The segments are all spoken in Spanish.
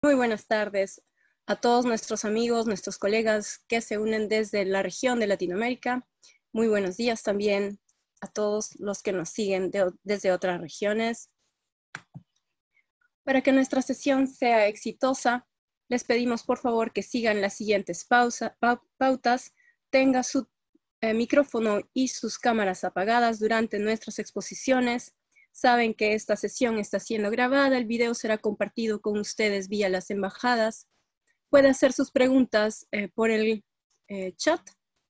Muy buenas tardes a todos nuestros amigos, nuestros colegas que se unen desde la región de Latinoamérica. Muy buenos días también a todos los que nos siguen desde otras regiones. Para que nuestra sesión sea exitosa, les pedimos por favor que sigan las siguientes pautas, tenga su micrófono y sus cámaras apagadas durante nuestras exposiciones. Saben que esta sesión está siendo grabada, el video será compartido con ustedes vía las embajadas. Puede hacer sus preguntas por el chat,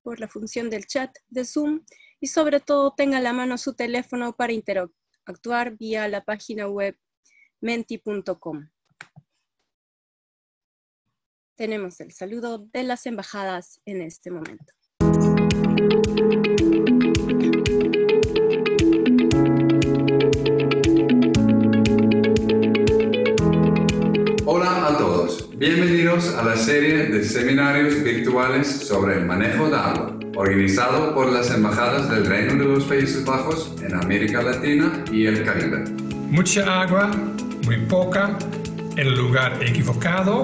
por la función del chat de Zoom, y sobre todo tenga a la mano su teléfono para interactuar vía la página web menti.com. Tenemos el saludo de las embajadas en este momento. Hola a todos, bienvenidos a la serie de seminarios virtuales sobre el manejo de agua, organizado por las embajadas del Reino de los Países Bajos en América Latina y el Caribe. Mucha agua, muy poca, en el lugar equivocado,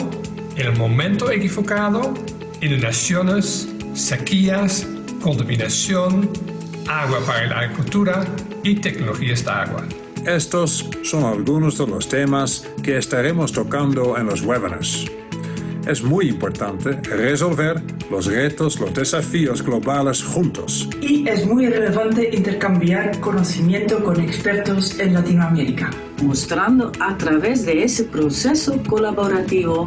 en el momento equivocado, inundaciones, sequías, contaminación, agua para la agricultura y tecnologías de agua. Estos son algunos de los temas que estaremos tocando en los webinars. Es muy importante resolver los retos, los desafíos globales juntos. Y es muy relevante intercambiar conocimiento con expertos en Latinoamérica, mostrando a través de ese proceso colaborativo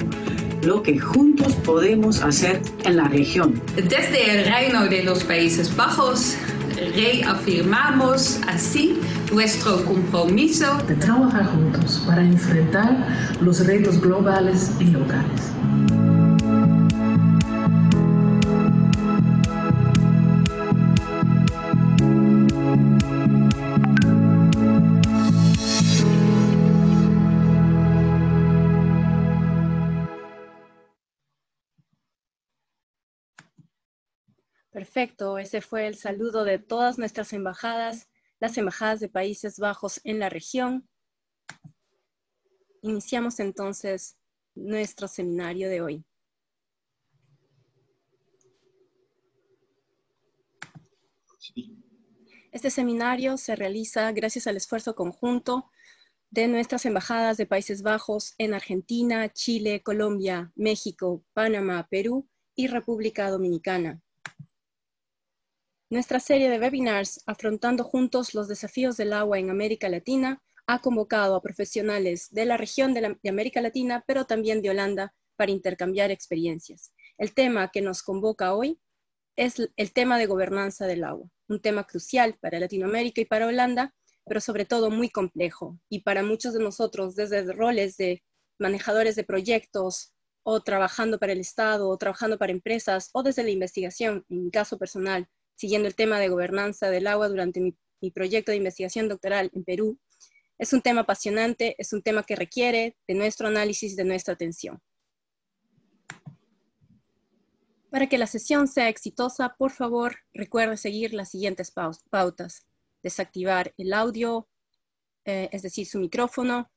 lo que juntos podemos hacer en la región. Desde el Reino de los Países Bajos, reafirmamos así nuestro compromiso de trabajar juntos para enfrentar los retos globales y locales. Perfecto, ese fue el saludo de todas nuestras embajadas, las embajadas de Países Bajos en la región. Iniciamos entonces nuestro seminario de hoy. Este seminario se realiza gracias al esfuerzo conjunto de nuestras embajadas de Países Bajos en Argentina, Chile, Colombia, México, Panamá, Perú y República Dominicana. Nuestra serie de webinars, Afrontando Juntos los Desafíos del Agua en América Latina, ha convocado a profesionales de la región de América Latina, pero también de Holanda, para intercambiar experiencias. El tema que nos convoca hoy es el tema de gobernanza del agua, un tema crucial para Latinoamérica y para Holanda, pero sobre todo muy complejo. Y para muchos de nosotros, desde roles de manejadores de proyectos, o trabajando para el Estado, o trabajando para empresas, o desde la investigación, en mi caso personal, siguiendo el tema de gobernanza del agua durante mi proyecto de investigación doctoral en Perú. Es un tema apasionante, es un tema que requiere de nuestro análisis, de nuestra atención. Para que la sesión sea exitosa, por favor, recuerde seguir las siguientes pautas. Desactivar el audio, es decir, su micrófono,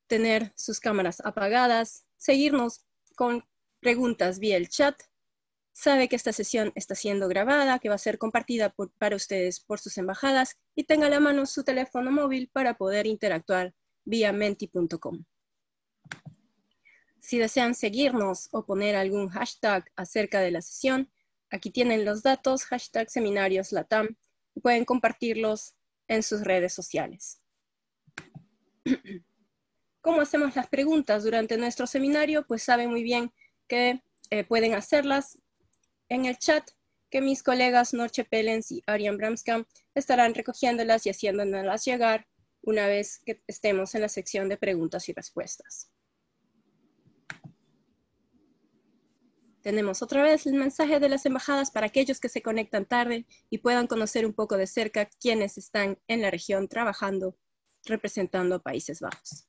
tener sus cámaras apagadas, seguirnos con preguntas vía el chat. Sabe que esta sesión está siendo grabada, que va a ser compartida para ustedes por sus embajadas, y tenga a la mano su teléfono móvil para poder interactuar vía menti.com. Si desean seguirnos o poner algún hashtag acerca de la sesión, aquí tienen los datos, hashtag seminarios Latam, y pueden compartirlos en sus redes sociales. ¿Cómo hacemos las preguntas durante nuestro seminario? Pues saben muy bien que pueden hacerlas en el chat, que mis colegas Norche Pelens y Arian Bramskam estarán recogiéndolas y haciéndonos llegar una vez que estemos en la sección de preguntas y respuestas. Tenemos otra vez el mensaje de las embajadas para aquellos que se conectan tarde y puedan conocer un poco de cerca quiénes están en la región trabajando, representando a Países Bajos.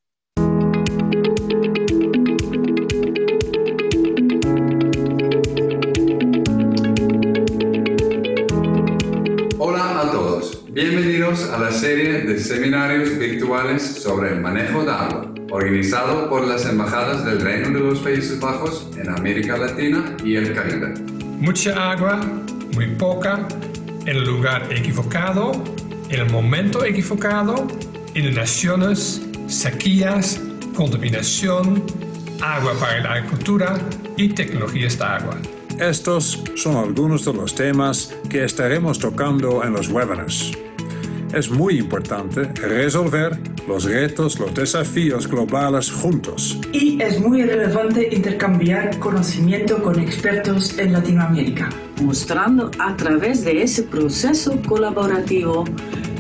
Hola a todos, bienvenidos a la serie de seminarios virtuales sobre el manejo de agua, organizado por las embajadas del Reino de los Países Bajos en América Latina y el Caribe. Mucha agua, muy poca, en el lugar equivocado, en el momento equivocado, inundaciones, sequías, contaminación, agua para la agricultura y tecnologías de agua. Estos son algunos de los temas que estaremos tocando en los webinars. Es muy importante resolver los retos, los desafíos globales juntos. Y es muy relevante intercambiar conocimiento con expertos en Latinoamérica, mostrando a través de ese proceso colaborativo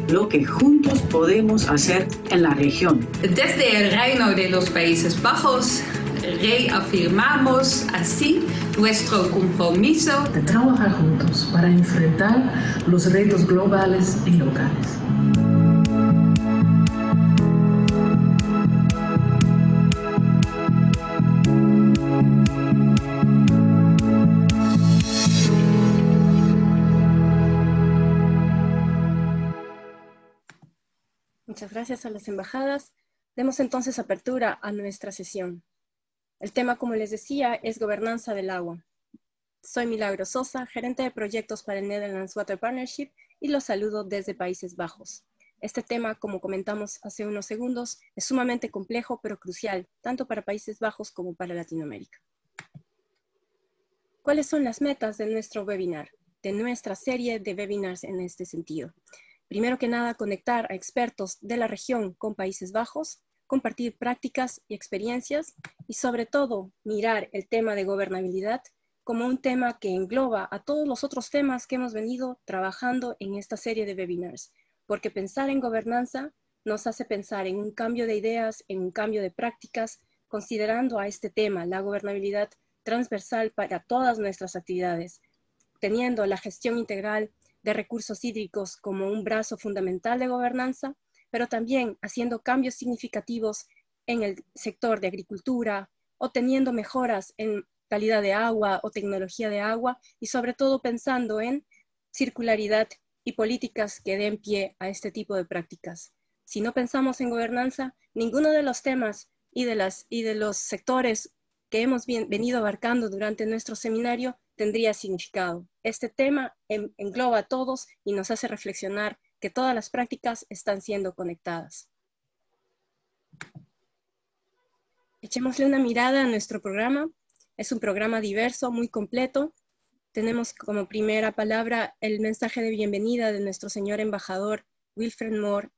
lo que juntos podemos hacer en la región. Desde el Reino de los Países Bajos, reafirmamos así nuestro compromiso de trabajar juntos para enfrentar los retos globales y locales. Muchas gracias a las embajadas. Demos entonces apertura a nuestra sesión. El tema, como les decía, es gobernanza del agua. Soy Milagro Sosa, gerente de proyectos para el Netherlands Water Partnership, y los saludo desde Países Bajos. Este tema, como comentamos hace unos segundos, es sumamente complejo pero crucial, tanto para Países Bajos como para Latinoamérica. ¿Cuáles son las metas de nuestro webinar, de nuestra serie de webinars en este sentido? Primero que nada, conectar a expertos de la región con Países Bajos, compartir prácticas y experiencias, y sobre todo, mirar el tema de gobernabilidad como un tema que engloba a todos los otros temas que hemos venido trabajando en esta serie de webinars, porque pensar en gobernanza nos hace pensar en un cambio de ideas, en un cambio de prácticas, considerando a este tema, la gobernabilidad transversal para todas nuestras actividades, teniendo la gestión integral de recursos hídricos como un brazo fundamental de gobernanza, pero también haciendo cambios significativos en el sector de agricultura o teniendo mejoras en calidad de agua o tecnología de agua, y sobre todo pensando en circularidad y políticas que den pie a este tipo de prácticas. Si no pensamos en gobernanza, ninguno de los temas y de los sectores que hemos venido abarcando durante nuestro seminario tendría significado. Este tema engloba a todos y nos hace reflexionar que todas las prácticas están siendo conectadas. Echémosle una mirada a nuestro programa. Es un programa diverso, muy completo. Tenemos como primera palabra el mensaje de bienvenida de nuestro señor embajador Wilfred Moore,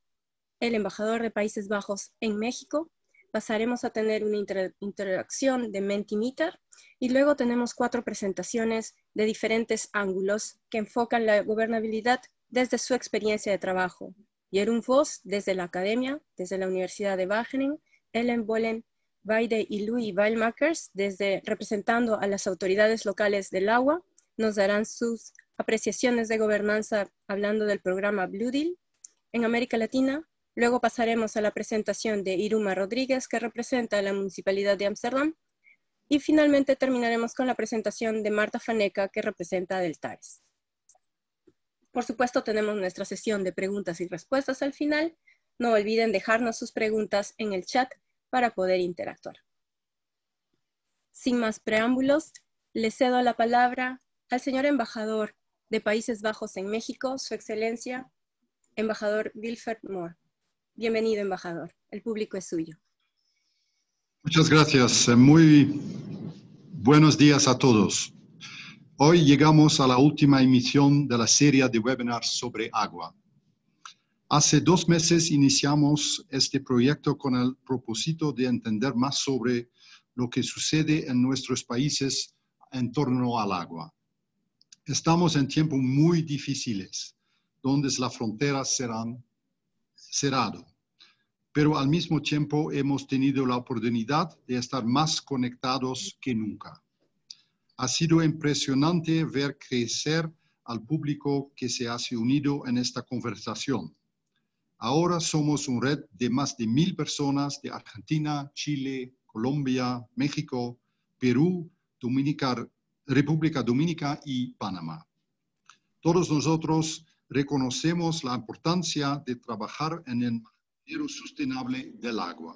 el embajador de Países Bajos en México. Pasaremos a tener una interacción de Mentimeter y luego tenemos 4 presentaciones de diferentes ángulos que enfocan la gobernabilidad desde su experiencia de trabajo. Jeroen Vos desde la academia, desde la Universidad de Wageningen, Ellen Bollen, Weide y Louis Weilmakers, representando a las autoridades locales del agua, nos darán sus apreciaciones de gobernanza hablando del programa Blue Deal en América Latina. Luego pasaremos a la presentación de Iruma Rodríguez, que representa a la Municipalidad de Ámsterdam. Y finalmente terminaremos con la presentación de Marta Faneca, que representa a Deltares. Por supuesto, tenemos nuestra sesión de preguntas y respuestas al final. No olviden dejarnos sus preguntas en el chat para poder interactuar. Sin más preámbulos, le cedo la palabra al señor embajador de Países Bajos en México, su excelencia, embajador Wilfred Moore. Bienvenido, embajador. El público es suyo. Muchas gracias. Muy buenos días a todos. Hoy llegamos a la última emisión de la serie de webinars sobre agua. Hace 2 meses iniciamos este proyecto con el propósito de entender más sobre lo que sucede en nuestros países en torno al agua. Estamos en tiempos muy difíciles, donde las fronteras serán cerradas, pero al mismo tiempo hemos tenido la oportunidad de estar más conectados que nunca. Ha sido impresionante ver crecer al público que se ha unido en esta conversación. Ahora somos una red de más de 1000 personas de Argentina, Chile, Colombia, México, Perú, República Dominicana y Panamá. Todos nosotros reconocemos la importancia de trabajar en el manejo sostenible del agua.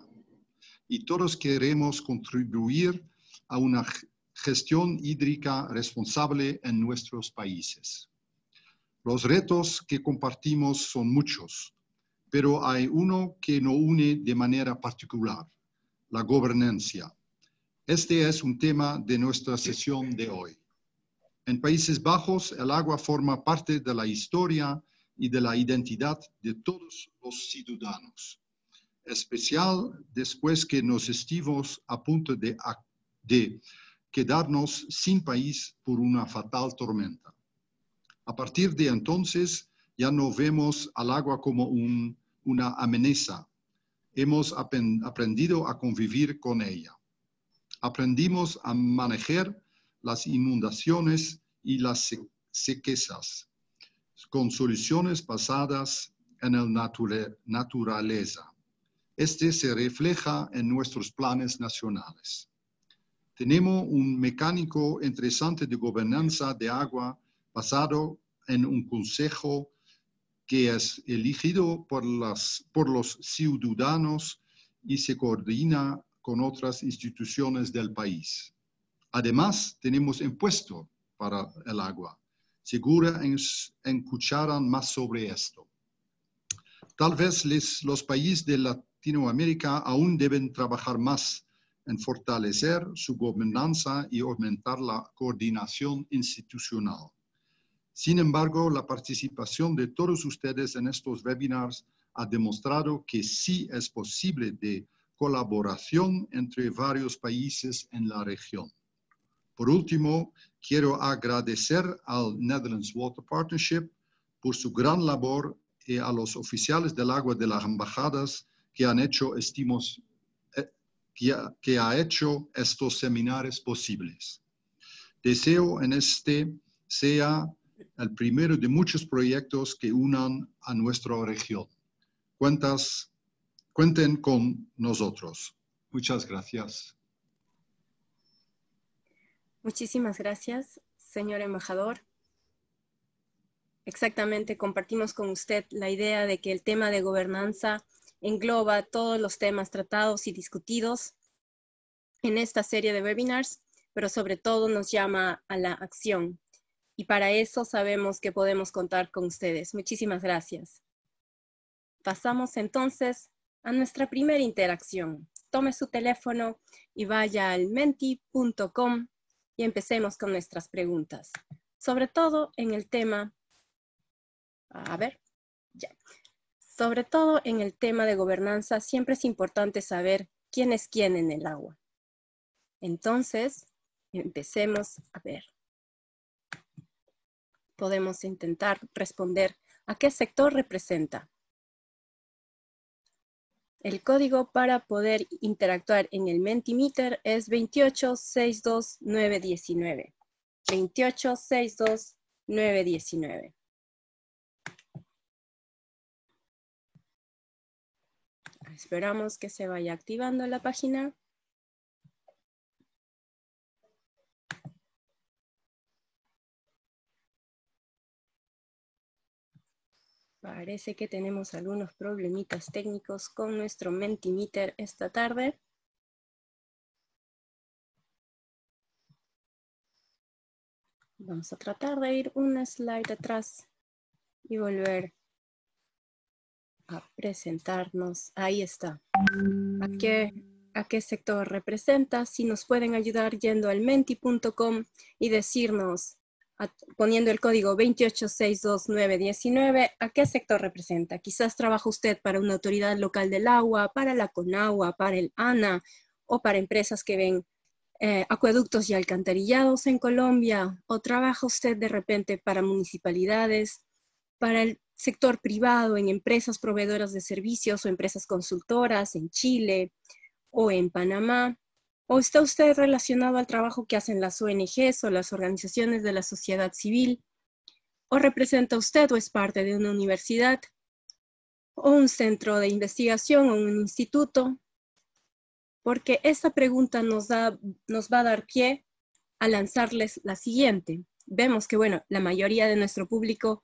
y todos queremos contribuir a una gestión hídrica responsable en nuestros países. Los retos que compartimos son muchos, pero hay uno que nos une de manera particular: la gobernanza. Este es un tema de nuestra sesión de hoy. En Países Bajos, el agua forma parte de la historia y de la identidad de todos los ciudadanos, especial después que nos estivimos a punto de quedarnos sin país por una fatal tormenta. A partir de entonces, ya no vemos al agua como una amenaza. Hemos aprendido a convivir con ella. Aprendimos a manejar las inundaciones y las sequezas con soluciones basadas en la naturaleza. Este se refleja en nuestros planes nacionales. Tenemos un mecanismo interesante de gobernanza de agua basado en un consejo que es elegido por los ciudadanos y se coordina con otras instituciones del país. Además, tenemos impuesto para el agua. Seguro escucharán más sobre esto. Tal vez los países de Latinoamérica aún deben trabajar más en fortalecer su gobernanza y aumentar la coordinación institucional. Sin embargo, la participación de todos ustedes en estos webinars ha demostrado que sí es posible de colaboración entre varios países en la región. Por último, quiero agradecer al Netherlands Water Partnership por su gran labor y a los oficiales del agua de las embajadas que han hecho estos seminarios posibles. Deseo en este sea el primero de muchos proyectos que unan a nuestra región. Cuenten con nosotros. Muchas gracias. Muchísimas gracias, señor embajador. Exactamente, compartimos con usted la idea de que el tema de gobernanza engloba todos los temas tratados y discutidos en esta serie de webinars, pero sobre todo nos llama a la acción. Y para eso sabemos que podemos contar con ustedes. Muchísimas gracias. Pasamos entonces a nuestra primera interacción. Tome su teléfono y vaya al menti.com y empecemos con nuestras preguntas. Sobre todo en el tema, sobre todo en el tema de gobernanza, siempre es importante saber quién es quién en el agua. Entonces, empecemos a ver. Podemos intentar responder a qué sector representa. El código para poder interactuar en el Mentimeter es 2862919. 2862919. Esperamos que se vaya activando la página. Parece que tenemos algunos problemitas técnicos con nuestro Mentimeter esta tarde. Vamos a tratar de ir una slide atrás y volver a presentarnos. Ahí está. ¿A qué sector representa? Si nos pueden ayudar yendo al menti.com y decirnos, poniendo el código 2862919, ¿a qué sector representa? Quizás trabaja usted para una autoridad local del agua, para la CONAGUA, para el ANA, o para empresas que ven acueductos y alcantarillados en Colombia, o trabaja usted de repente para municipalidades, para el sector privado, en empresas proveedoras de servicios o empresas consultoras en Chile o en Panamá. ¿O está usted relacionado al trabajo que hacen las ONGs o las organizaciones de la sociedad civil? ¿O representa usted o es parte de una universidad o un centro de investigación o un instituto? Porque esta pregunta nos va a dar pie a lanzarles la siguiente. Vemos que, bueno, la mayoría de nuestro público,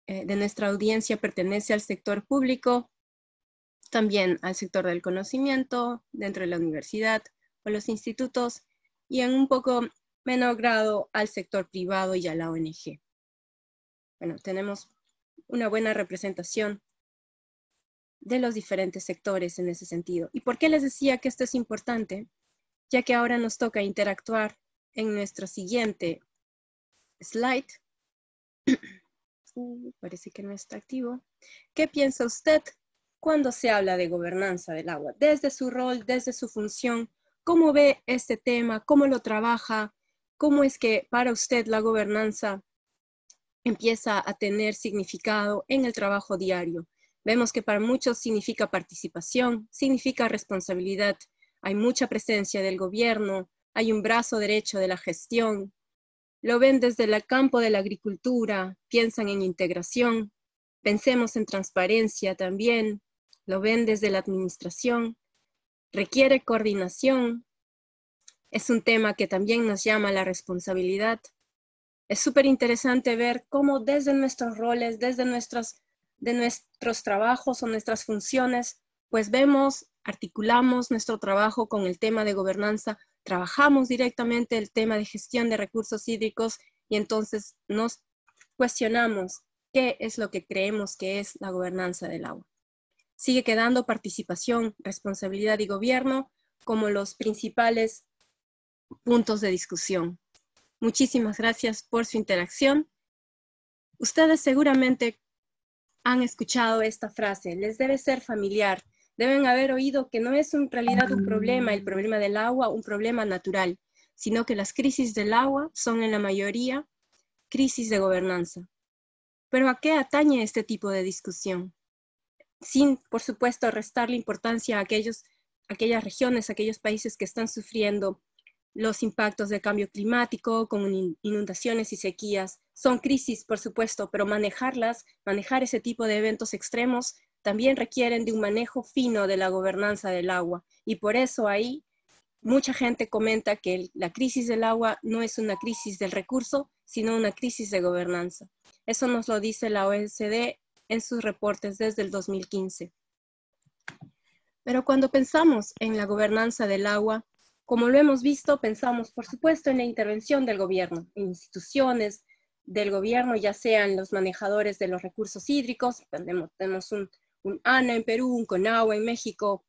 de nuestra audiencia pertenece al sector público, también al sector del conocimiento, dentro de la universidad o los institutos, y en un poco menor grado al sector privado y a la ONG. Bueno, tenemos una buena representación de los diferentes sectores en ese sentido. ¿Y por qué les decía que esto es importante? Ya que ahora nos toca interactuar en nuestro siguiente slide. Parece que no está activo. ¿Qué piensa usted cuando se habla de gobernanza del agua? Desde su rol, desde su función, ¿cómo ve este tema? ¿Cómo lo trabaja? ¿Cómo es que para usted la gobernanza empieza a tener significado en el trabajo diario? Vemos que para muchos significa participación, significa responsabilidad. Hay mucha presencia del gobierno, hay un brazo derecho de la gestión. Lo ven desde el campo de la agricultura, piensan en integración, pensemos en transparencia también, lo ven desde la administración, requiere coordinación, es un tema que también nos llama a la responsabilidad. Es súper interesante ver cómo desde nuestros roles, desde nuestros trabajos o nuestras funciones, pues vemos, articulamos nuestro trabajo con el tema de gobernanza, trabajamos directamente el tema de gestión de recursos hídricos y entonces nos cuestionamos qué es lo que creemos que es la gobernanza del agua. Sigue quedando participación, responsabilidad y gobierno como los principales puntos de discusión. Muchísimas gracias por su interacción. Ustedes seguramente han escuchado esta frase, les debe ser familiar. Deben haber oído que no es en realidad un problema, el problema del agua, un problema natural, sino que las crisis del agua son en la mayoría crisis de gobernanza. Pero ¿a qué atañe este tipo de discusión? Sin, por supuesto, restarle importancia a aquellas regiones, aquellos países que están sufriendo los impactos del cambio climático, con inundaciones y sequías. Son crisis, por supuesto, pero manejar ese tipo de eventos extremos también requieren de un manejo fino de la gobernanza del agua. Y por eso ahí mucha gente comenta que la crisis del agua no es una crisis del recurso, sino una crisis de gobernanza. Eso nos lo dice la OECD en sus reportes desde el 2015. Pero cuando pensamos en la gobernanza del agua, como lo hemos visto, pensamos, por supuesto, en la intervención del gobierno, en instituciones del gobierno, ya sean los manejadores de los recursos hídricos, tenemos un ANA en Perú, un CONAGUA en México,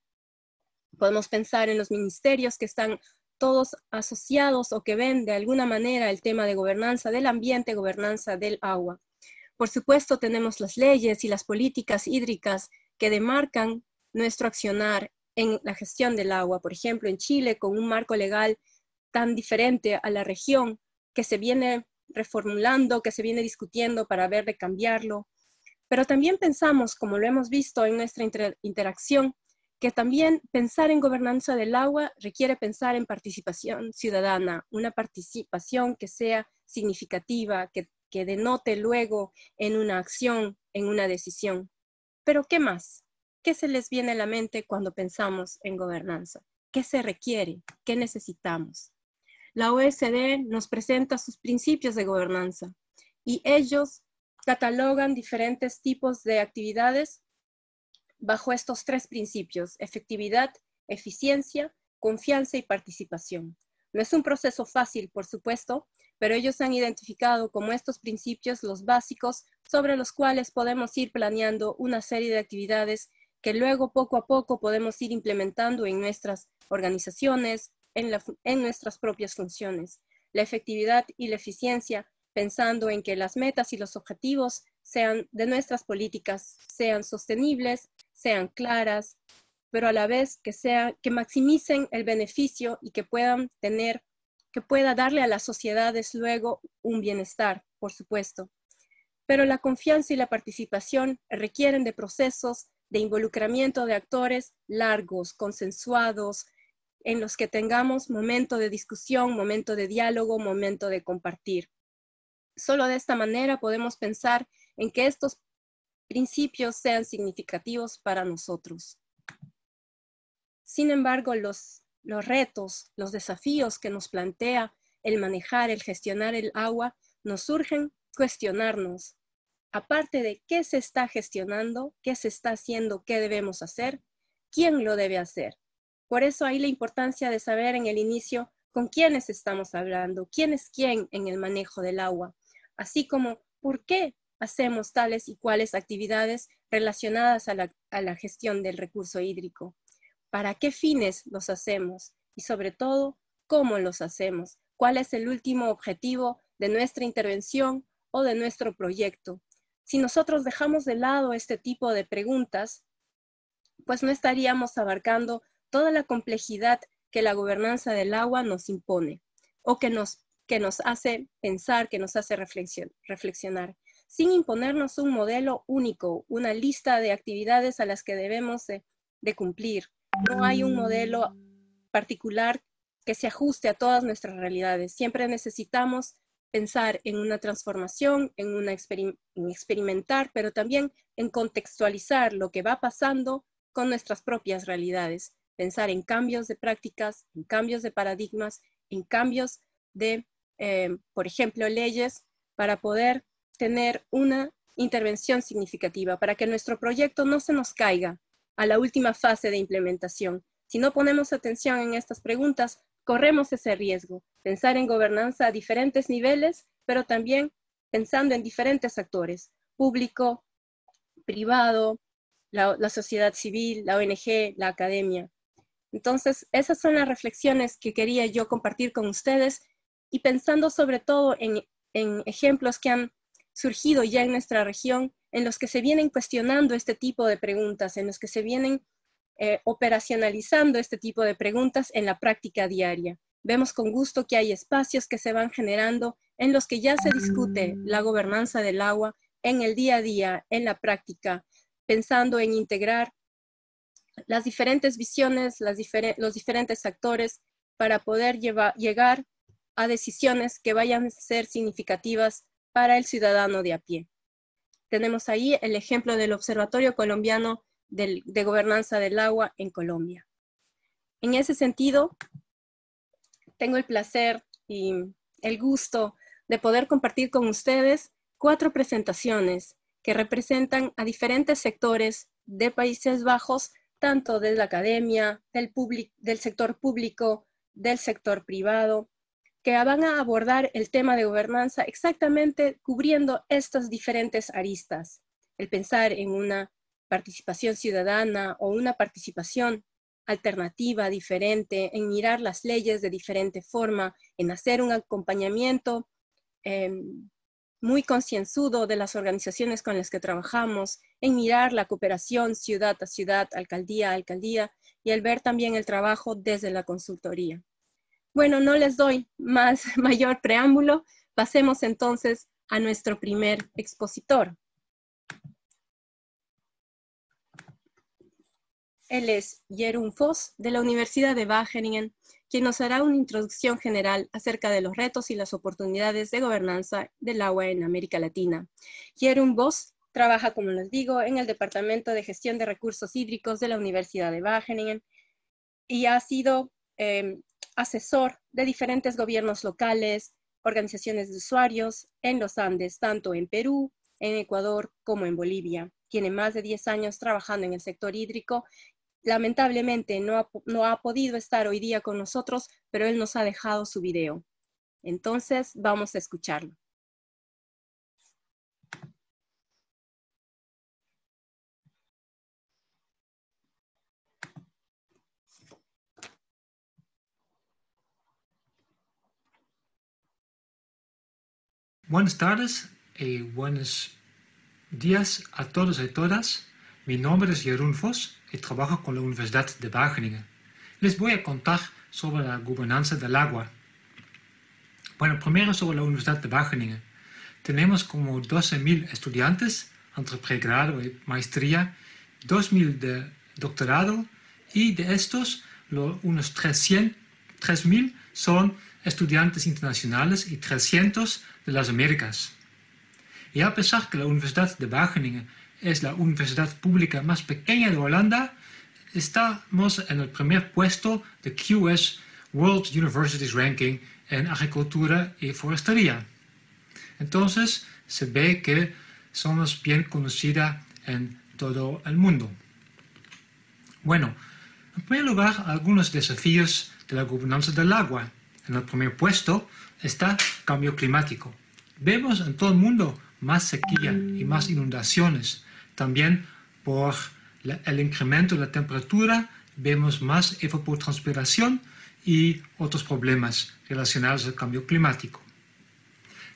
podemos pensar en los ministerios que están todos asociados o que ven de alguna manera el tema de gobernanza del ambiente, gobernanza del agua. Por supuesto, tenemos las leyes y las políticas hídricas que demarcan nuestro accionar en la gestión del agua. Por ejemplo, en Chile, con un marco legal tan diferente a la región, que se viene reformulando, que se viene discutiendo para ver de cambiarlo. Pero también pensamos, como lo hemos visto en nuestra interacción, que también pensar en gobernanza del agua requiere pensar en participación ciudadana, una participación que sea significativa, que denote luego en una acción, en una decisión. Pero ¿qué más? ¿Qué se les viene a la mente cuando pensamos en gobernanza? ¿Qué se requiere? ¿Qué necesitamos? La OECD nos presenta sus principios de gobernanza y ellos catalogan diferentes tipos de actividades bajo estos tres principios: efectividad, eficiencia, confianza y participación. No es un proceso fácil, por supuesto, pero ellos han identificado como estos principios los básicos sobre los cuales podemos ir planeando una serie de actividades que luego poco a poco podemos ir implementando en nuestras organizaciones, en nuestras propias funciones. La efectividad y la eficiencia, pensando en que las metas y los objetivos de nuestras políticas sean sostenibles, sean claras, pero a la vez que maximicen el beneficio y que pueda darle a las sociedades luego un bienestar, por supuesto. Pero la confianza y la participación requieren de procesos de involucramiento de actores largos, consensuados, en los que tengamos momento de discusión, momento de diálogo, momento de compartir. Solo de esta manera podemos pensar en que estos principios sean significativos para nosotros. Sin embargo, los retos, los desafíos que nos plantea el manejar, el gestionar el agua, nos surgen cuestionarnos. Aparte de qué se está gestionando, qué se está haciendo, qué debemos hacer, quién lo debe hacer. Por eso hay la importancia de saber en el inicio con quiénes estamos hablando, quién es quién en el manejo del agua, así como por qué hacemos tales y cuales actividades relacionadas a la gestión del recurso hídrico, para qué fines los hacemos y sobre todo, cómo los hacemos, cuál es el último objetivo de nuestra intervención o de nuestro proyecto. Si nosotros dejamos de lado este tipo de preguntas, pues no estaríamos abarcando toda la complejidad que la gobernanza del agua nos impone o que nos hace pensar, que nos hace reflexionar, sin imponernos un modelo único, una lista de actividades a las que debemos de cumplir. No hay un modelo particular que se ajuste a todas nuestras realidades. Siempre necesitamos pensar en una transformación, en experimentar, pero también en contextualizar lo que va pasando con nuestras propias realidades. Pensar en cambios de prácticas, en cambios de paradigmas, en cambios de, por ejemplo, leyes, para poder tener una intervención significativa, para que nuestro proyecto no se nos caiga a la última fase de implementación. Si no ponemos atención en estas preguntas, corremos ese riesgo. Pensar en gobernanza a diferentes niveles, pero también pensando en diferentes actores, público, privado, la sociedad civil, la ONG, la academia. Entonces, esas son las reflexiones que quería yo compartir con ustedes y pensando sobre todo en ejemplos que han surgido ya en nuestra región, en los que se vienen cuestionando este tipo de preguntas, en los que se vienen operacionalizando este tipo de preguntas en la práctica diaria. Vemos con gusto que hay espacios que se van generando en los que ya se discute la gobernanza del agua en el día a día, en la práctica, pensando en integrar las diferentes visiones, los diferentes actores para poder llegar a decisiones que vayan a ser significativas para el ciudadano de a pie. Tenemos ahí el ejemplo del Observatorio Colombiano de Gobernanza del Agua en Colombia. En ese sentido, tengo el placer y el gusto de poder compartir con ustedes 4 presentaciones que representan a diferentes sectores de Países Bajos, tanto de la academia, del sector público, del sector privado, que van a abordar el tema de gobernanza exactamente cubriendo estas diferentes aristas. El pensar en una participación ciudadana o una participación alternativa, diferente, en mirar las leyes de diferente forma, en hacer un acompañamiento muy concienzudo de las organizaciones con las que trabajamos, en mirar la cooperación ciudad a ciudad, alcaldía a alcaldía, y el ver también el trabajo desde la consultoría. Bueno, no les doy mayor preámbulo, pasemos entonces a nuestro primer expositor. Él es Jeroen Vos, de la Universidad de Wageningen, quien nos hará una introducción general acerca de los retos y las oportunidades de gobernanza del agua en América Latina. Jeroen Vos trabaja, como les digo, en el Departamento de Gestión de Recursos Hídricos de la Universidad de Wageningen y ha sido asesor de diferentes gobiernos locales, organizaciones de usuarios en los Andes, tanto en Perú, en Ecuador, como en Bolivia. Tiene más de 10 años trabajando en el sector hídrico. Lamentablemente no ha podido estar hoy día con nosotros, pero él nos ha dejado su video. Entonces, vamos a escucharlo. Buenas tardes y buenos días a todos y todas. Mi nombre es Jeroen Vos y trabajo con la Universidad de Wageningen. Les voy a contar sobre la gobernanza del agua. Bueno, primero sobre la Universidad de Wageningen. Tenemos como 12.000 estudiantes entre pregrado y maestría, 2.000 de doctorado y de estos unos 3.000 son estudiantes internacionales y 300 de las Américas. Y a pesar que la Universidad de Wageningen es la universidad pública más pequeña de Holanda, estamos en el primer puesto de QS World Universities Ranking en agricultura y forestería. Entonces se ve que somos bien conocida en todo el mundo. Bueno, en primer lugar, algunos desafíos de la gobernanza del agua. En el primer puesto está cambio climático. Vemos en todo el mundo más sequía y más inundaciones. También por el incremento de la temperatura vemos más evapotranspiración y otros problemas relacionados al cambio climático.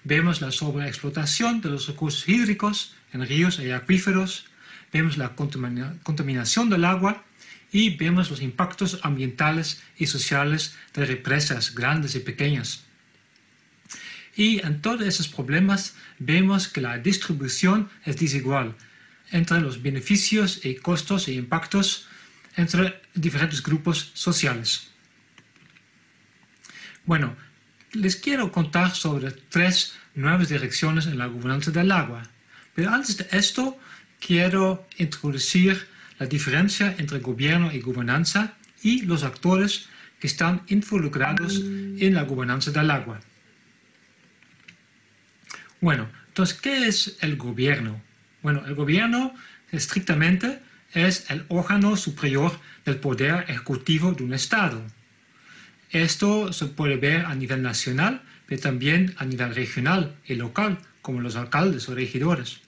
Vemos la sobreexplotación de los recursos hídricos en ríos y acuíferos, vemos la contaminación del agua y vemos los impactos ambientales y sociales de represas grandes y pequeñas. Y en todos esos problemas vemos que la distribución es desigual entre los beneficios y costos e impactos entre diferentes grupos sociales. Bueno, les quiero contar sobre 3 nuevas direcciones en la gobernanza del agua. Pero antes de esto, quiero introducir la diferencia entre gobierno y gobernanza y los actores que están involucrados en la gobernanza del agua. Bueno, entonces, ¿qué es el gobierno? Bueno, el gobierno estrictamente es el órgano superior del poder ejecutivo de un Estado. Esto se puede ver a nivel nacional, pero también a nivel regional y local, como los alcaldes o regidores.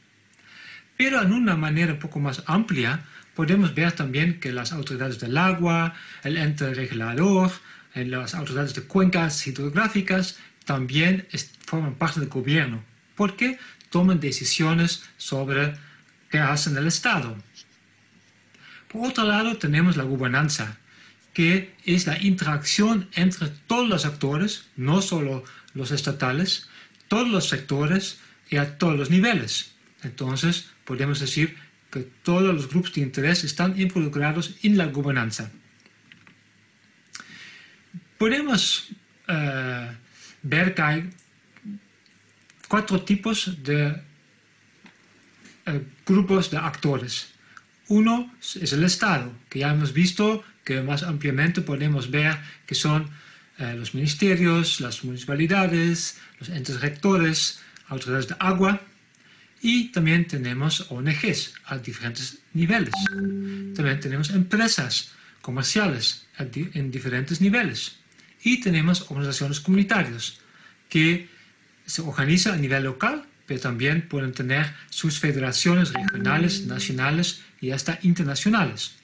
Pero en una manera un poco más amplia, podemos ver también que las autoridades del agua, el ente regulador, las autoridades de cuencas hidrográficas también forman parte del gobierno, porque toman decisiones sobre qué hacen el Estado. Por otro lado, tenemos la gobernanza, que es la interacción entre todos los actores, no solo los estatales, todos los sectores y a todos los niveles. Entonces, podemos decir que todos los grupos de interés están involucrados en la gobernanza. Podemos ver que hay 4 tipos de grupos de actores. Uno es el Estado, que ya hemos visto que más ampliamente podemos ver que son los ministerios, las municipalidades, los entes rectores, autoridades de agua, y también tenemos ONGs a diferentes niveles. También tenemos empresas comerciales en diferentes niveles. Y tenemos organizaciones comunitarias que se organizan a nivel local, pero también pueden tener sus federaciones regionales, nacionales y hasta internacionales.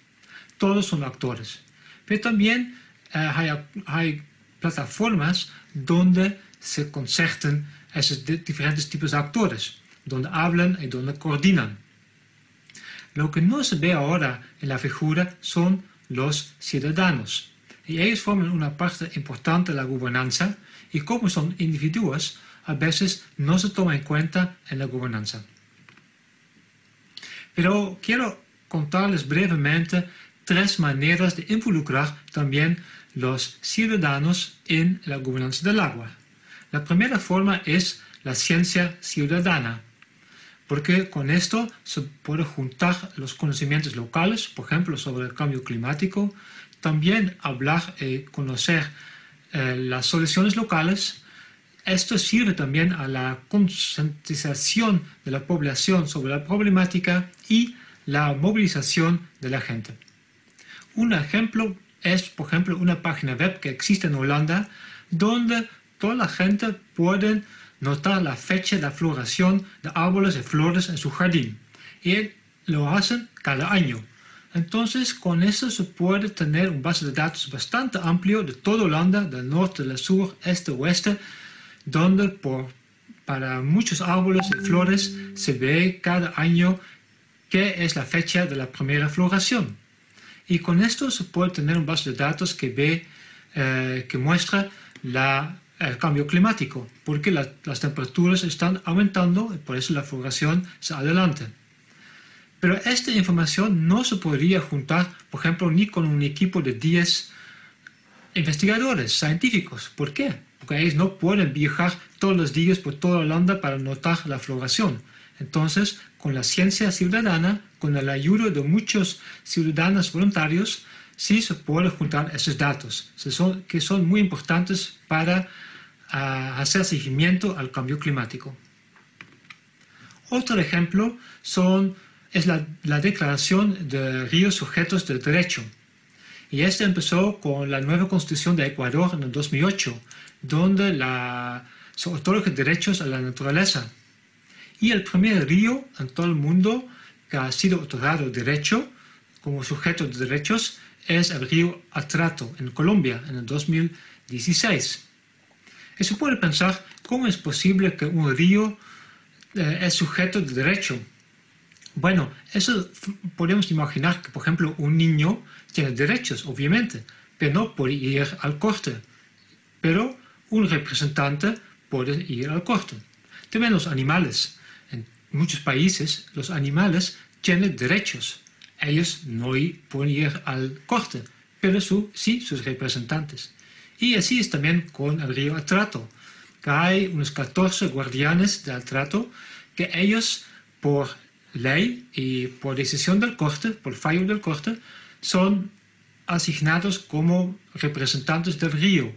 Todos son actores. Pero también hay plataformas donde se concertan esos diferentes tipos de actores, donde hablan y donde coordinan. Lo que no se ve ahora en la figura son los ciudadanos. Y ellos forman una parte importante de la gobernanza y como son individuos, a veces no se toma en cuenta en la gobernanza. Pero quiero contarles brevemente 3 maneras de involucrar también los ciudadanos en la gobernanza del agua. La primera forma es la ciencia ciudadana, porque con esto se puede juntar los conocimientos locales, por ejemplo, sobre el cambio climático, también hablar y conocer las soluciones locales. Esto sirve también a la concientización de la población sobre la problemática y la movilización de la gente. Un ejemplo es, por ejemplo, una página web que existe en Holanda, donde toda la gente puede notar la fecha de floración de árboles y flores en su jardín. Y lo hacen cada año. Entonces, con eso se puede tener un base de datos bastante amplio de toda Holanda, del norte, del sur, este, oeste, donde para muchos árboles y flores se ve cada año qué es la fecha de la primera floración. Y con esto se puede tener un base de datos que muestra el cambio climático, porque las temperaturas están aumentando y por eso la floración se adelanta. Pero esta información no se podría juntar, por ejemplo, ni con un equipo de 10 investigadores científicos. ¿Por qué? Porque ellos no pueden viajar todos los días por toda Holanda para notar la floración. Entonces, con la ciencia ciudadana, con la ayuda de muchos ciudadanos voluntarios, sí se puede juntar esos datos, que son muy importantes para hacer seguimiento al cambio climático. Otro ejemplo son es la Declaración de Ríos Sujetos de Derecho. Y este empezó con la nueva Constitución de Ecuador en el 2008, donde se otorga derechos a la naturaleza. Y el primer río en todo el mundo que ha sido otorgado derecho como sujeto de derechos es el río Atrato en Colombia en el 2016. Y se puede pensar cómo es posible que un río es sujeto de derecho. Bueno, eso podemos imaginar que, por ejemplo, un niño tiene derechos, obviamente, pero no puede ir al corte. Pero un representante puede ir al corte. También los animales. En muchos países, los animales tienen derechos. Ellos no pueden ir al corte, pero sí sus representantes. Y así es también con el río Atrato, que hay unos 14 guardianes de Atrato que ellos, por ley y por decisión del corte, por fallo del corte, son asignados como representantes del río,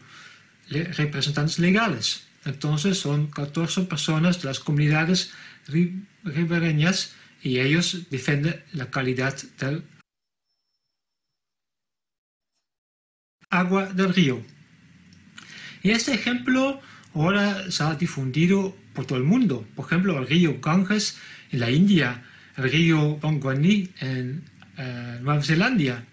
representantes legales. Entonces son 14 personas de las comunidades ribereñas y ellos defienden la calidad del agua del río. Y este ejemplo ahora se ha difundido por todo el mundo. Por ejemplo, el río Ganges en la India, el río Bangwani en Nueva Zelanda,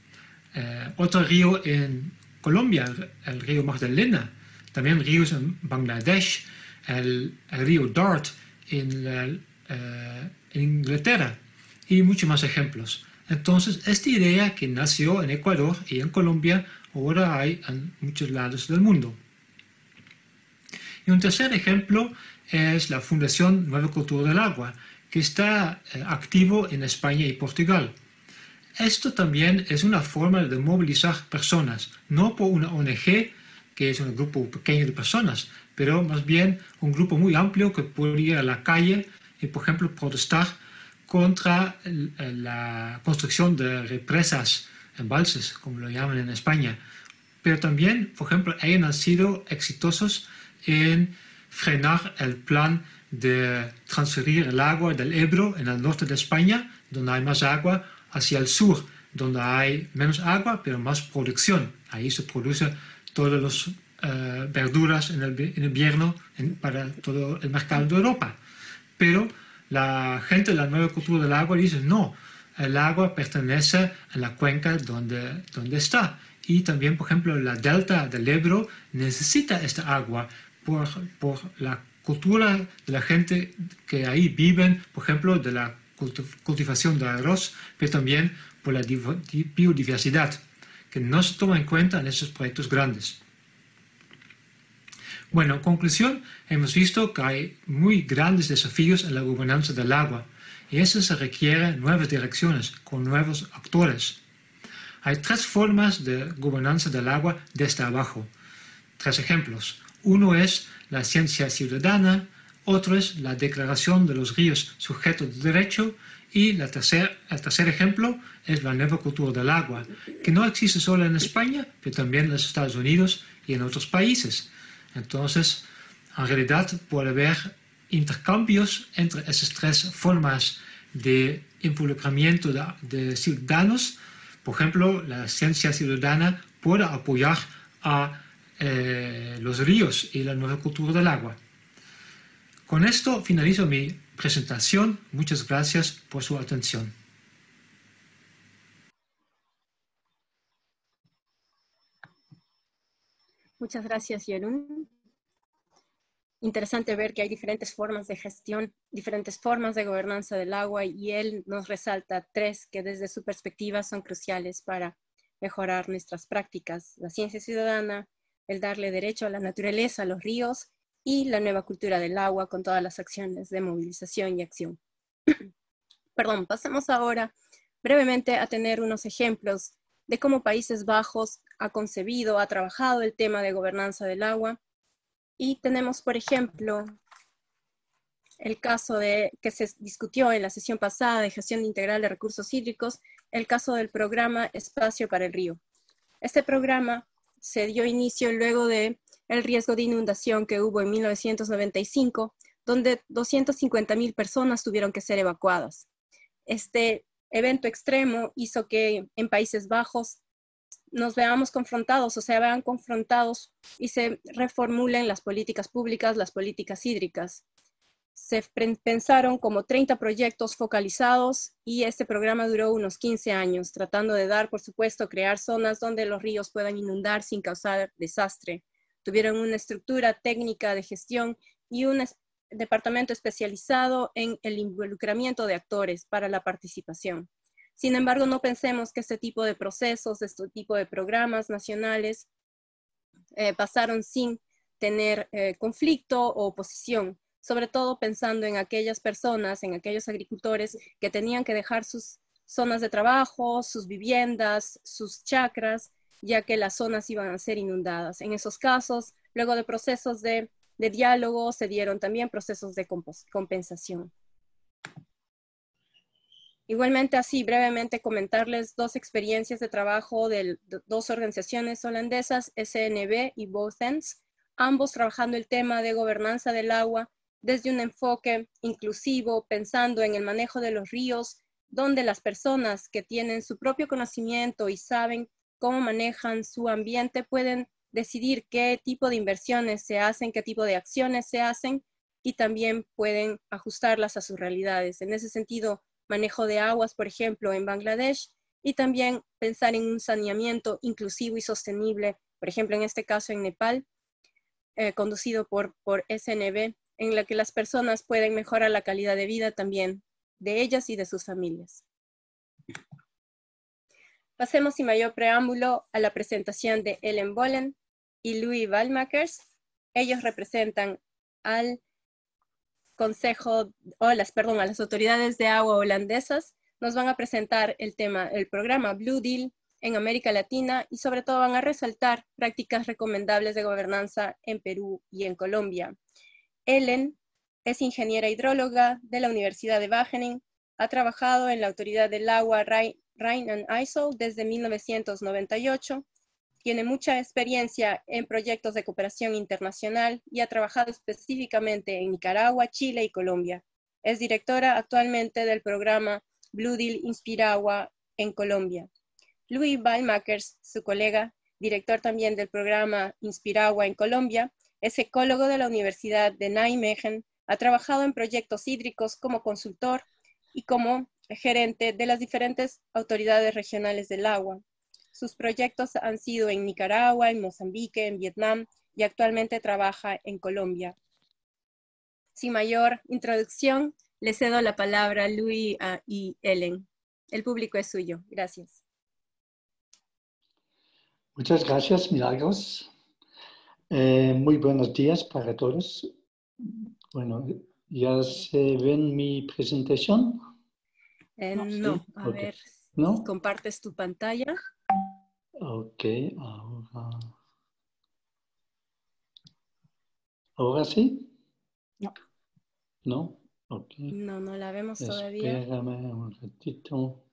otro río en Colombia, el río Magdalena, también ríos en Bangladesh, el río Dart en Inglaterra y muchos más ejemplos. Entonces, esta idea que nació en Ecuador y en Colombia, ahora hay en muchos lados del mundo. Y un tercer ejemplo es la Fundación Nueva Cultura del Agua, que está activo en España y Portugal. Esto también es una forma de movilizar personas, no por una ONG, que es un grupo pequeño de personas, pero más bien un grupo muy amplio que puede ir a la calle y, por ejemplo, protestar contra la construcción de represas, embalses, como lo llaman en España. Pero también, por ejemplo, ellos han sido exitosos en frenar el plan de transferir el agua del Ebro en el norte de España, donde hay más agua, hacia el sur, donde hay menos agua, pero más producción. Ahí se produce todas las verduras en el invierno para todo el mercado de Europa. Pero la gente de la Nueva Cultura del Agua dice, no, el agua pertenece a la cuenca donde está. Y también, por ejemplo, la delta del Ebro necesita esta agua por la cultura de la gente que ahí viven, por ejemplo, de la cultivación de arroz, pero también por la biodiversidad, que no se toma en cuenta en esos proyectos grandes. Bueno, en conclusión, hemos visto que hay muy grandes desafíos en la gobernanza del agua, y eso se requiere nuevas direcciones con nuevos actores. Hay 3 formas de gobernanza del agua desde abajo. 3 ejemplos. Uno es la ciencia ciudadana, otro es la declaración de los ríos sujetos de derecho y el tercer ejemplo es la nueva cultura del agua, que no existe solo en España, pero también en los Estados Unidos y en otros países. Entonces, en realidad puede haber intercambios entre esas 3 formas de involucramiento de ciudadanos. Por ejemplo, la ciencia ciudadana puede apoyar a los ríos y la nueva cultura del agua. Con esto finalizo mi presentación. Muchas gracias por su atención. Muchas gracias, Jeroen. Interesante ver que hay diferentes formas de gestión, diferentes formas de gobernanza del agua, y él nos resalta 3 que desde su perspectiva son cruciales para mejorar nuestras prácticas: la ciencia ciudadana, el darle derecho a la naturaleza, a los ríos, y la nueva cultura del agua con todas las acciones de movilización y acción. Perdón, pasemos ahora brevemente a tener unos ejemplos de cómo Países Bajos ha concebido, ha trabajado el tema de gobernanza del agua. Y tenemos, por ejemplo, el caso que se discutió en la sesión pasada de gestión integral de recursos hídricos, el caso del programa Espacio para el Río. Este programa se dio inicio luego del riesgo de inundación que hubo en 1995, donde 250,000 personas tuvieron que ser evacuadas. Este evento extremo hizo que en Países Bajos nos veamos confrontados, o sea, vean confrontados y se reformulen las políticas públicas, las políticas hídricas. Se pensaron como 30 proyectos focalizados y este programa duró unos 15 años, tratando de dar, por supuesto, crear zonas donde los ríos puedan inundar sin causar desastre. Tuvieron una estructura técnica de gestión y un departamento especializado en el involucramiento de actores para la participación. Sin embargo, no pensemos que este tipo de procesos, este tipo de programas nacionales pasaron sin tener conflicto o oposición, sobre todo pensando en aquellas personas, en aquellos agricultores que tenían que dejar sus zonas de trabajo, sus viviendas, sus chacras, ya que las zonas iban a ser inundadas. En esos casos, luego de procesos de diálogo, se dieron también procesos de compensación. Igualmente, así brevemente comentarles dos experiencias de trabajo de dos organizaciones holandesas, SNB y Bothens, ambos trabajando el tema de gobernanza del agua desde un enfoque inclusivo, pensando en el manejo de los ríos, donde las personas que tienen su propio conocimiento y saben cómo manejan su ambiente pueden decidir qué tipo de inversiones se hacen, qué tipo de acciones se hacen y también pueden ajustarlas a sus realidades. En ese sentido, manejo de aguas, por ejemplo, en Bangladesh, y también pensar en un saneamiento inclusivo y sostenible, por ejemplo, en este caso en Nepal, conducido por SNB, en la que las personas pueden mejorar la calidad de vida también de ellas y de sus familias. Pasemos sin mayor preámbulo a la presentación de Ellen Bollen y Louis Walmakers. Ellos representan al a las autoridades de agua holandesas. Nos van a presentar el programa Blue Deal en América Latina y sobre todo van a resaltar prácticas recomendables de gobernanza en Perú y en Colombia. Ellen es ingeniera hidróloga de la Universidad de Wageningen, ha trabajado en la Autoridad del Agua Rhine-and-Isel desde 1998, tiene mucha experiencia en proyectos de cooperación internacional y ha trabajado específicamente en Nicaragua, Chile y Colombia. Es directora actualmente del programa Blue Deal Inspira Agua en Colombia. Louis Walmakers, su colega, director también del programa Inspira Agua en Colombia, es ecólogo de la Universidad de Nijmegen, ha trabajado en proyectos hídricos como consultor y como gerente de las diferentes autoridades regionales del agua. Sus proyectos han sido en Nicaragua, en Mozambique, en Vietnam y actualmente trabaja en Colombia. Sin mayor introducción, le cedo la palabra a Louis y Ellen. El público es suyo. Gracias. Muchas gracias, Milagros. Muy buenos días para todos. Bueno, ¿ya se ven mi presentación? No, ¿Sí? a ver, ¿No? si compartes tu pantalla. Ok, ¿ahora sí? No. ¿No? Ok. No, no la vemos todavía. Espérame un ratito.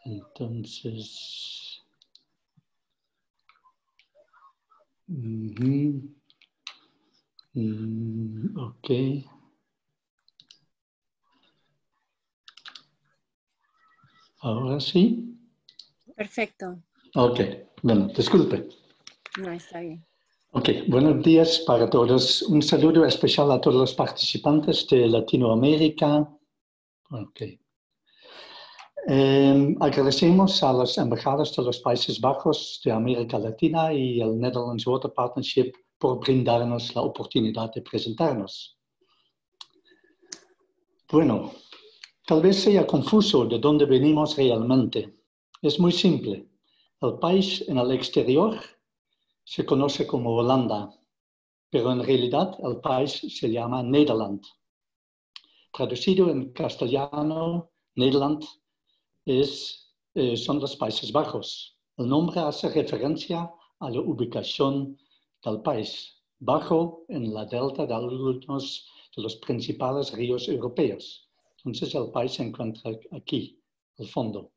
Entonces... ok. ¿Ahora sí? Perfecto. Ok, bueno, disculpe. No, está bien. Ok, buenos días para todos. Un saludo especial a todos los participantes de Latinoamérica. Ok. Agradecemos a las embajadas de los Países Bajos de América Latina y el Netherlands Water Partnership por brindarnos la oportunidad de presentarnos. Bueno, tal vez sea confuso de dónde venimos realmente. Es muy simple. El país en el exterior se conoce como Holanda, pero en realidad el país se llama Nederland. Traducido en castellano, Nederland son los Países Bajos. El nombre hace referencia a la ubicación del país, bajo en la delta de algunos de los principales ríos europeos. Entonces el país se encuentra aquí, al fondo.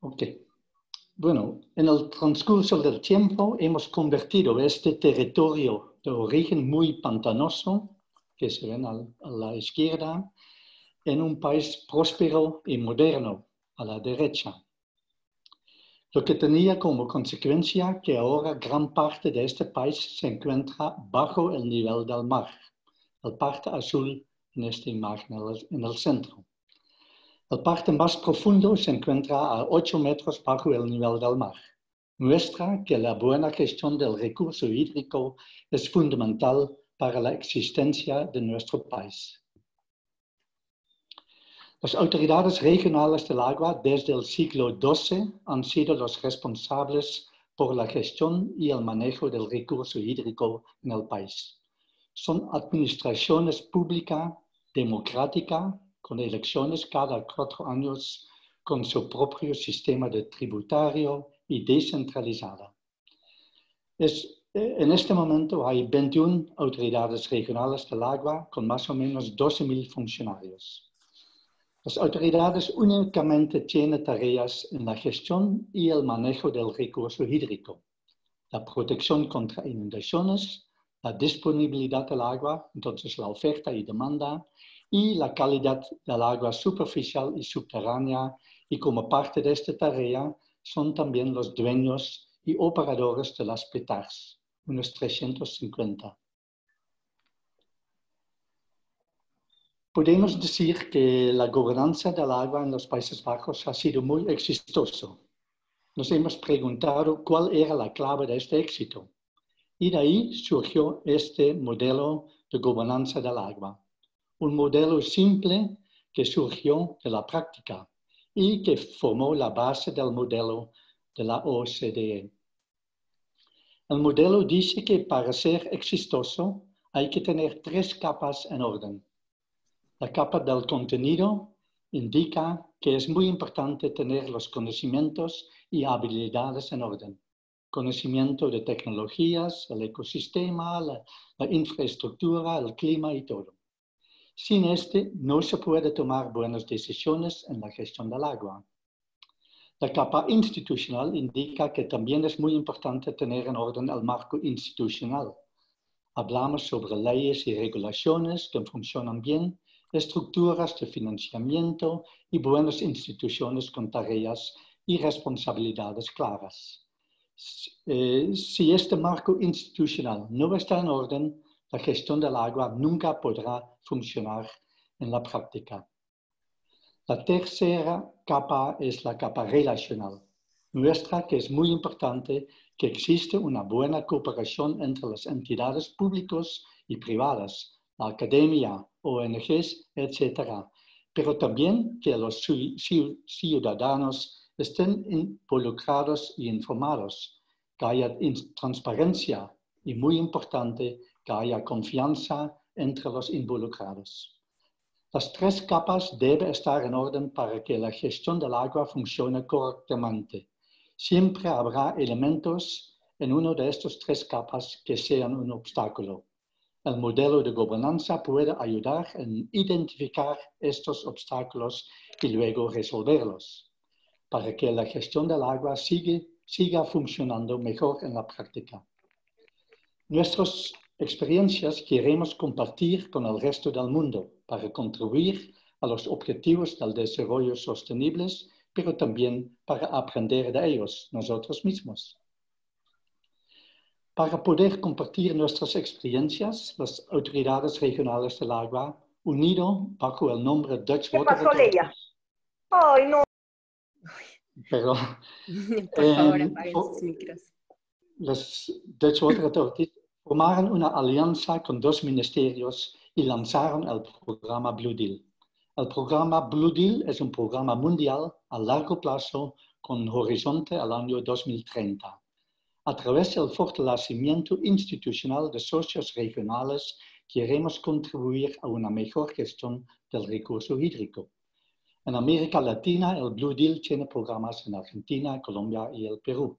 Ok. Bueno, en el transcurso del tiempo hemos convertido este territorio de origen muy pantanoso que se ven a la izquierda, en un país próspero y moderno, a la derecha. Lo que tenía como consecuencia que ahora gran parte de este país se encuentra bajo el nivel del mar, la parte azul en esta imagen en el centro. La parte más profundo se encuentra a 8 metros bajo el nivel del mar. Muestra que la buena gestión del recurso hídrico es fundamental para la existencia de nuestro país. Las autoridades regionales del agua desde el siglo XII han sido los responsables por la gestión y el manejo del recurso hídrico en el país. Son administraciones públicas, democráticas, con elecciones cada 4 años, con su propio sistema de tributario y descentralizada. En este momento hay 21 autoridades regionales del agua con más o menos 12.000 funcionarios. Las autoridades únicamente tienen tareas en la gestión y el manejo del recurso hídrico, la protección contra inundaciones, la disponibilidad del agua, entonces la oferta y demanda, y la calidad del agua superficial y subterránea, y como parte de esta tarea son también los dueños y operadores de las PETARs, unos 350. Podemos decir que la gobernanza del agua en los Países Bajos ha sido muy exitoso. Nos hemos preguntado cuál era la clave de este éxito. Y de ahí surgió este modelo de gobernanza del agua. Un modelo simple que surgió de la práctica y que formó la base del modelo de la OCDE. El modelo dice que para ser exitoso hay que tener 3 capas en orden. La capa del contenido indica que es muy importante tener los conocimientos y habilidades en orden. Conocimiento de tecnologías, el ecosistema, la infraestructura, el clima y todo. Sin este no se puede tomar buenas decisiones en la gestión del agua. La capa institucional indica que también es muy importante tener en orden el marco institucional. Hablamos sobre leyes y regulaciones que funcionan bien, estructuras de financiamiento y buenas instituciones con tareas y responsabilidades claras. Si este marco institucional no está en orden, la gestión del agua nunca podrá funcionar en la práctica. La tercera capa es la capa relacional. Muestra que es muy importante que existe una buena cooperación entre las entidades públicas y privadas, la academia, ONGs, etc. Pero también que los ciudadanos estén involucrados y informados, que haya transparencia y, muy importante, que haya confianza entre los involucrados. Las 3 capas deben estar en orden para que la gestión del agua funcione correctamente. Siempre habrá elementos en una de estas 3 capas que sean un obstáculo. El modelo de gobernanza puede ayudar en identificar estos obstáculos y luego resolverlos, para que la gestión del agua siga funcionando mejor en la práctica. Nuestras experiencias queremos compartir con el resto del mundo para contribuir a los objetivos del desarrollo sostenibles, pero también para aprender de ellos nosotros mismos. Para poder compartir nuestras experiencias, las autoridades regionales del agua, unido bajo el nombre Dutch Water Authority. ¡Ay, no! Pero, por favor, apaguen sus micros. Los Dutch Water Authority formaron una alianza con 2 ministerios y lanzaron el programa Blue Deal. El programa Blue Deal es un programa mundial a largo plazo con horizonte al año 2030. A través del fortalecimiento institucional de socios regionales, queremos contribuir a una mejor gestión del recurso hídrico. En América Latina, el Blue Deal tiene programas en Argentina, Colombia y el Perú.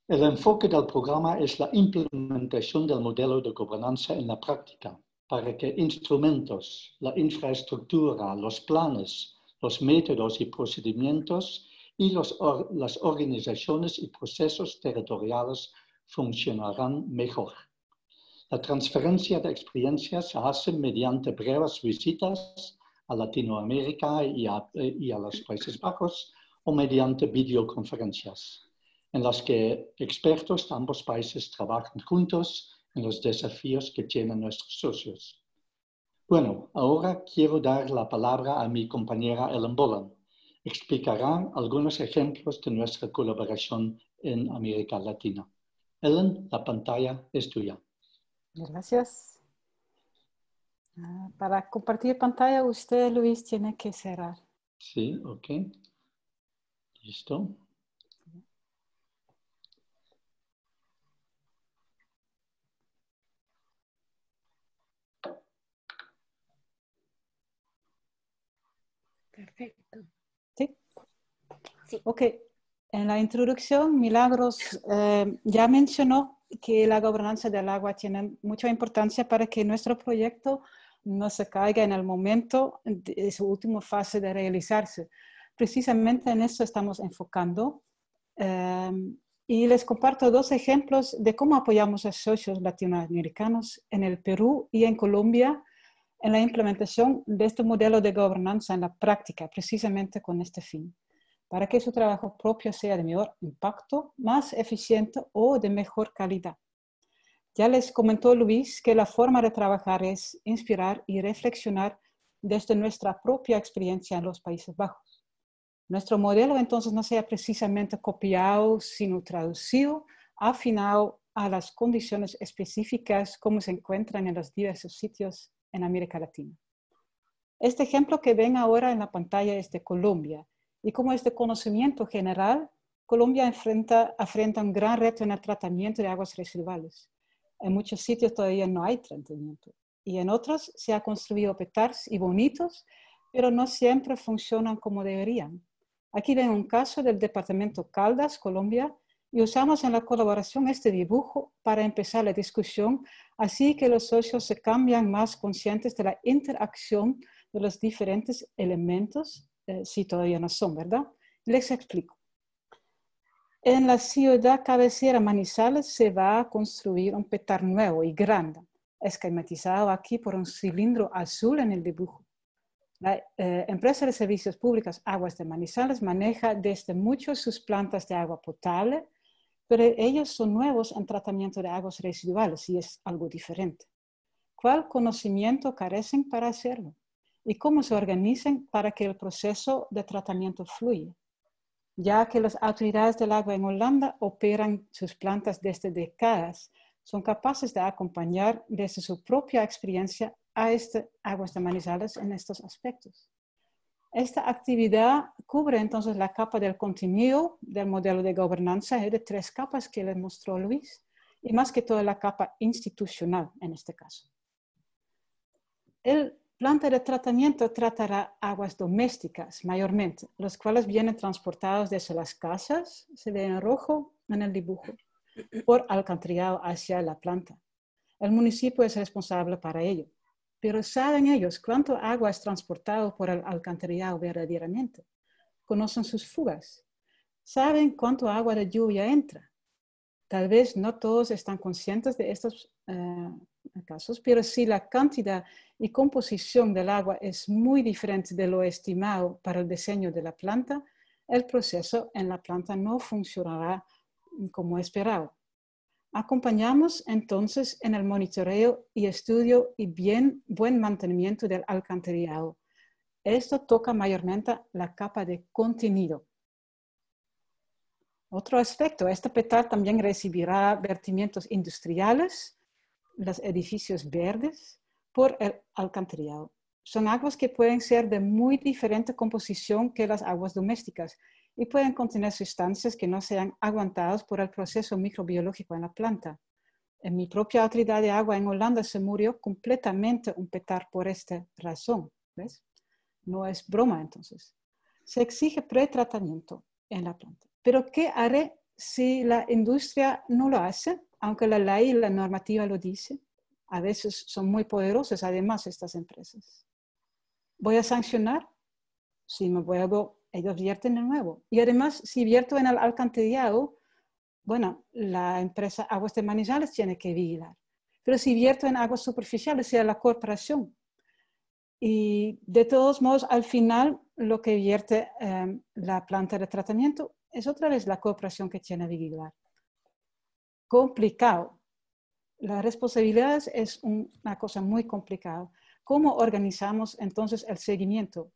El enfoque del programa es la implementación del modelo de gobernanza en la práctica, para que instrumentos, la infraestructura, los planes, los métodos y procedimientos y las organizaciones y procesos territoriales funcionarán mejor. La transferencia de experiencias se hace mediante breves visitas a Latinoamérica y a los Países Bajos o mediante videoconferencias, en las que expertos de ambos países trabajan juntos en los desafíos que tienen nuestros socios. Bueno, ahora quiero dar la palabra a mi compañera Ellen Boland. Explicará algunos ejemplos de nuestra colaboración en América Latina. Ellen, la pantalla es tuya. Gracias. Para compartir pantalla, usted, Luis, tiene que cerrar. Sí, ok. Listo. Perfecto. ¿Sí? Sí. Ok. En la introducción, Milagros ya mencionó que la gobernanza del agua tiene mucha importancia para que nuestro proyecto no se caiga en el momento de su última fase de realizarse. Precisamente en eso estamos enfocando. Y les comparto dos ejemplos de cómo apoyamos a socios latinoamericanos en el Perú y en Colombia en la implementación de este modelo de gobernanza en la práctica, precisamente con este fin, para que su trabajo propio sea de mayor impacto, más eficiente o de mejor calidad. Ya les comentó Luis que la forma de trabajar es inspirar y reflexionar desde nuestra propia experiencia en los Países Bajos. Nuestro modelo entonces no sea precisamente copiado, sino traducido, afinado a las condiciones específicas como se encuentran en los diversos sitios en América Latina. Este ejemplo que ven ahora en la pantalla es de Colombia. Y como es de conocimiento general, Colombia afrenta un gran reto en el tratamiento de aguas residuales. En muchos sitios todavía no hay tratamiento. Y en otros se han construido petars y bonitos, pero no siempre funcionan como deberían. Aquí ven un caso del departamento Caldas, Colombia, y usamos en la colaboración este dibujo para empezar la discusión, así que los socios se cambian más conscientes de la interacción de los diferentes elementos, si todavía no son, ¿verdad? Les explico. En la ciudad cabecera Manizales se va a construir un petar nuevo y grande, esquematizado aquí por un cilindro azul en el dibujo. La empresa de servicios públicos Aguas de Manizales maneja desde mucho sus plantas de agua potable, pero ellos son nuevos en tratamiento de aguas residuales y es algo diferente. ¿Cuál conocimiento carecen para hacerlo? ¿Y cómo se organizan para que el proceso de tratamiento fluya? Ya que las autoridades del agua en Holanda operan sus plantas desde décadas, son capaces de acompañar desde su propia experiencia a Aguas de Manizales en estos aspectos. Esta actividad cubre entonces la capa del contenido del modelo de gobernanza de 3 capas que les mostró Luis, y más que todo la capa institucional en este caso. El planta de tratamiento tratará aguas domésticas mayormente, los cuales vienen transportados desde las casas, se ve en rojo en el dibujo, por alcantarillado hacia la planta. El municipio es responsable para ello. Pero ¿saben ellos cuánto agua es transportado por el alcantarillado verdaderamente? ¿Conocen sus fugas? ¿Saben cuánto agua de lluvia entra? Tal vez no todos están conscientes de estos casos, pero si la cantidad y composición del agua es muy diferente de lo estimado para el diseño de la planta, el proceso en la planta no funcionará como esperado. Acompañamos entonces en el monitoreo y estudio y buen mantenimiento del alcantarillado. Esto toca mayormente la capa de contenido. Otro aspecto, este petar también recibirá vertimientos industriales, los edificios verdes, por el alcantarillado. Son aguas que pueden ser de muy diferente composición que las aguas domésticas y pueden contener sustancias que no sean aguantadas por el proceso microbiológico en la planta. En mi propia autoridad de agua en Holanda se murió completamente un petar por esta razón. ¿Ves? No es broma entonces. Se exige pretratamiento en la planta. Pero ¿qué haré si la industria no lo hace? Aunque la ley y la normativa lo dice. A veces son muy poderosas además estas empresas. ¿Voy a sancionar? Si me vuelvo, ellos vierten de nuevo. Y además, si vierto en el alcantarillado, bueno, la empresa Aguas de Manizales tiene que vigilar. Pero si vierto en aguas superficiales, sea la corporación. Y de todos modos, al final, lo que vierte la planta de tratamiento es otra vez la corporación que tiene que vigilar. Complicado. La responsabilidad es una cosa muy complicada. ¿Cómo organizamos entonces el seguimiento?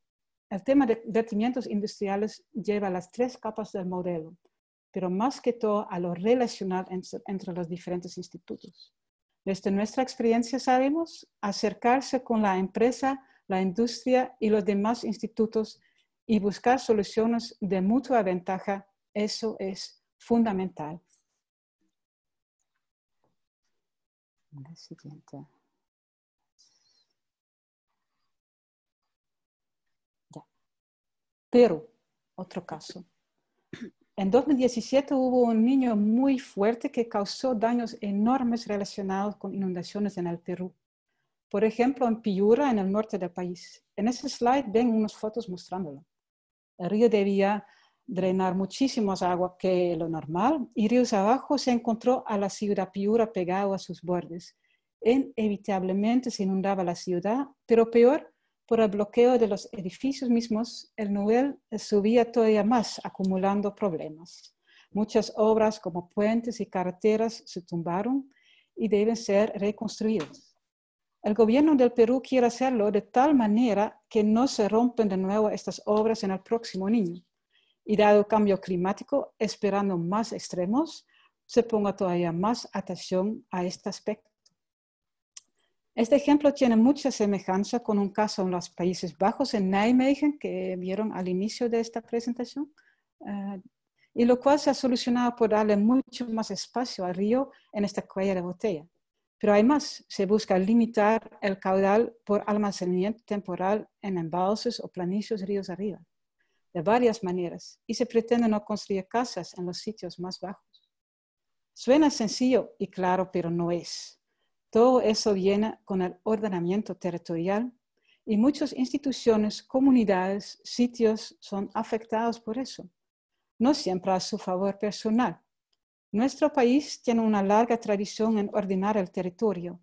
El tema de vertimientos industriales lleva a las 3 capas del modelo, pero más que todo a lo relacional entre los diferentes institutos. Desde nuestra experiencia sabemos acercarse con la empresa, la industria y los demás institutos y buscar soluciones de mutua ventaja. Eso es fundamental. La siguiente. Ya. Pero, otro caso. En 2017 hubo un niño muy fuerte que causó daños enormes relacionados con inundaciones en el Perú. Por ejemplo, en Piura, en el norte del país. En ese slide ven unas fotos mostrándolo. El río debía drenar muchísimo más agua que lo normal y ríos abajo se encontró a la ciudad Piura pegado a sus bordes. Inevitablemente se inundaba la ciudad, pero peor, por el bloqueo de los edificios mismos, el nivel subía todavía más, acumulando problemas. Muchas obras como puentes y carreteras se tumbaron y deben ser reconstruidas. El gobierno del Perú quiere hacerlo de tal manera que no se rompen de nuevo estas obras en el próximo año. Y dado el cambio climático, esperando más extremos, se ponga todavía más atención a este aspecto. Este ejemplo tiene mucha semejanza con un caso en los Países Bajos, en Nijmegen, que vieron al inicio de esta presentación, y lo cual se ha solucionado por darle mucho más espacio al río en esta cuella de botella. Pero además se busca limitar el caudal por almacenamiento temporal en embalses o planicies ríos arriba, de varias maneras, y se pretende no construir casas en los sitios más bajos. Suena sencillo y claro, pero no es. Todo eso viene con el ordenamiento territorial y muchas instituciones, comunidades, sitios son afectados por eso. No siempre a su favor personal. Nuestro país tiene una larga tradición en ordenar el territorio.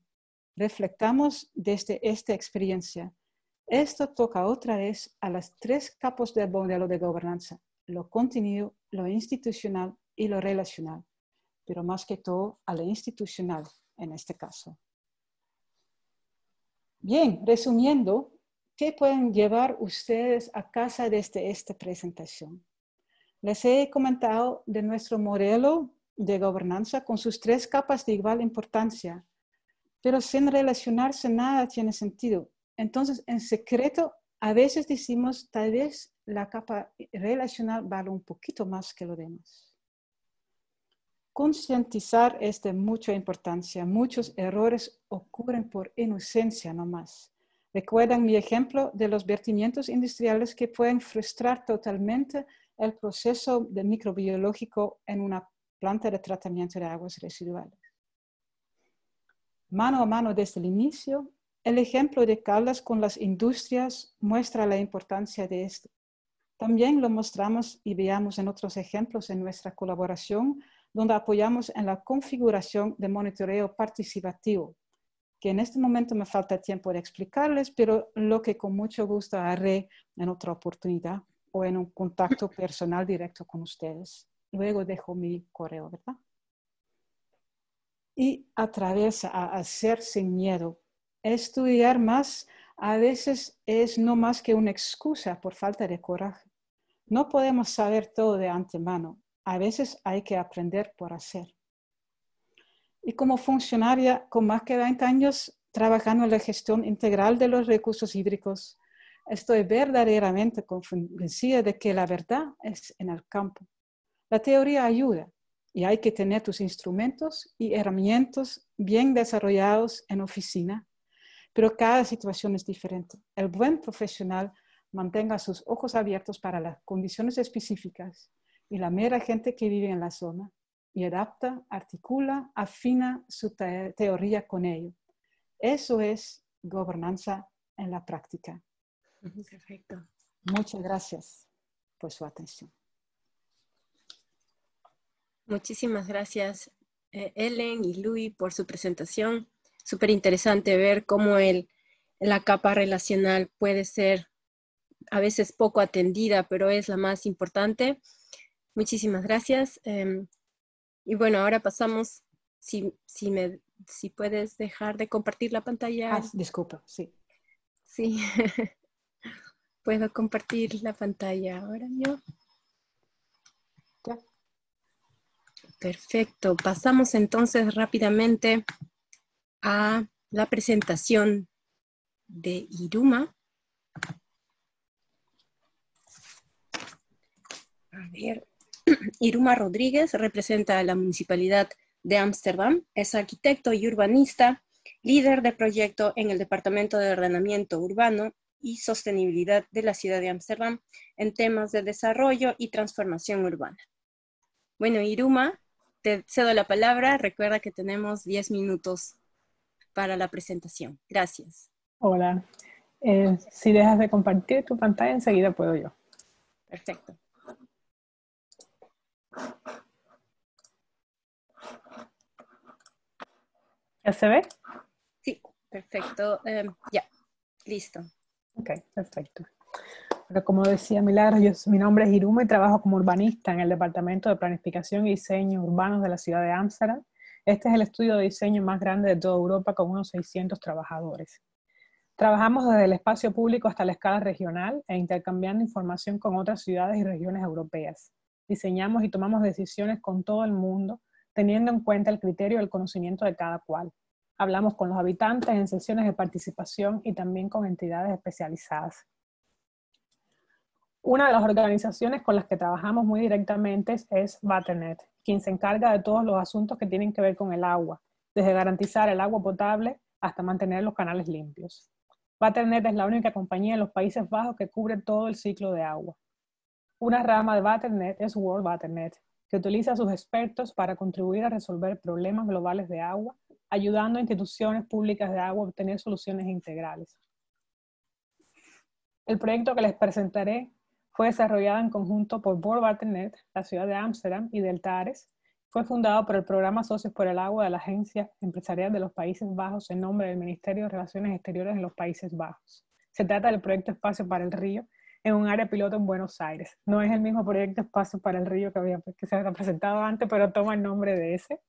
Reflectamos desde esta experiencia. Esto toca otra vez a las 3 capas del modelo de gobernanza, lo contenido, lo institucional y lo relacional, pero más que todo a lo institucional en este caso. Bien, resumiendo, ¿qué pueden llevar ustedes a casa desde esta presentación? Les he comentado de nuestro modelo de gobernanza con sus 3 capas de igual importancia, pero sin relacionarse nada tiene sentido. Entonces, en secreto, a veces decimos, tal vez la capa relacional vale un poquito más que lo demás. Concientizar es de mucha importancia. Muchos errores ocurren por inocencia nomás. Recuerdan mi ejemplo de los vertimientos industriales que pueden frustrar totalmente el proceso de microbiológico en una planta de tratamiento de aguas residuales. Mano a mano desde el inicio, el ejemplo de Caldas con las industrias muestra la importancia de esto. También lo mostramos y veamos en otros ejemplos en nuestra colaboración, donde apoyamos en la configuración de monitoreo participativo, que en este momento me falta tiempo de explicarles, pero lo que con mucho gusto haré en otra oportunidad o en un contacto personal directo con ustedes. Luego dejo mi correo, ¿verdad? Y atravesa a hacer sin miedo. Estudiar más a veces es no más que una excusa por falta de coraje. No podemos saber todo de antemano. A veces hay que aprender por hacer. Y como funcionaria con más de 20 años trabajando en la gestión integral de los recursos hídricos, estoy verdaderamente convencida de que la verdad es en el campo. La teoría ayuda y hay que tener tus instrumentos y herramientas bien desarrollados en oficina, pero cada situación es diferente. El buen profesional mantenga sus ojos abiertos para las condiciones específicas y la mera gente que vive en la zona y adapta, articula, afina su teoría con ello. Eso es gobernanza en la práctica. Perfecto. Muchas gracias por su atención. Muchísimas gracias, Ellen y Luis, por su presentación. súper interesante ver cómo la capa relacional puede ser a veces poco atendida, pero es la más importante. Muchísimas gracias. Y bueno, ahora pasamos, si puedes dejar de compartir la pantalla. Ah, disculpa, sí. Sí, puedo compartir la pantalla ahora yo. Ya. Perfecto, pasamos entonces rápidamente a la presentación de Iruma. A ver, Iruma Rodríguez representa a la Municipalidad de Ámsterdam, es arquitecto y urbanista, líder de proyecto en el Departamento de Ordenamiento Urbano y Sostenibilidad de la Ciudad de Ámsterdam en temas de desarrollo y transformación urbana. Bueno, Iruma, te cedo la palabra. Recuerda que tenemos 10 minutos para la presentación. Gracias. Hola. Si dejas de compartir tu pantalla, enseguida puedo yo. Perfecto. ¿Ya se ve? Sí, perfecto. Ya, listo. Ok, perfecto. Pero como decía Milagros, mi nombre es Iruma y trabajo como urbanista en el Departamento de Planificación y Diseño Urbanos de la ciudad de Ámsterdam. Este es el estudio de diseño más grande de toda Europa con unos 600 trabajadores. Trabajamos desde el espacio público hasta la escala regional e intercambiando información con otras ciudades y regiones europeas. Diseñamos y tomamos decisiones con todo el mundo, teniendo en cuenta el criterio del conocimiento de cada cual. Hablamos con los habitantes en sesiones de participación y también con entidades especializadas. Una de las organizaciones con las que trabajamos muy directamente es Waternet, quien se encarga de todos los asuntos que tienen que ver con el agua, desde garantizar el agua potable hasta mantener los canales limpios. Waternet es la única compañía en los Países Bajos que cubre todo el ciclo de agua. Una rama de Waternet es World Waternet, que utiliza a sus expertos para contribuir a resolver problemas globales de agua, ayudando a instituciones públicas de agua a obtener soluciones integrales. El proyecto que les presentaré fue desarrollado en conjunto por World Waternet, la ciudad de Ámsterdam y Deltares. Fue fundado por el Programa Socios por el Agua de la Agencia Empresarial de los Países Bajos en nombre del Ministerio de Relaciones Exteriores en los Países Bajos. Se trata del proyecto Espacio para el Río en un área piloto en Buenos Aires. No es el mismo proyecto Espacio para el Río que se había presentado antes, pero toma el nombre de ese.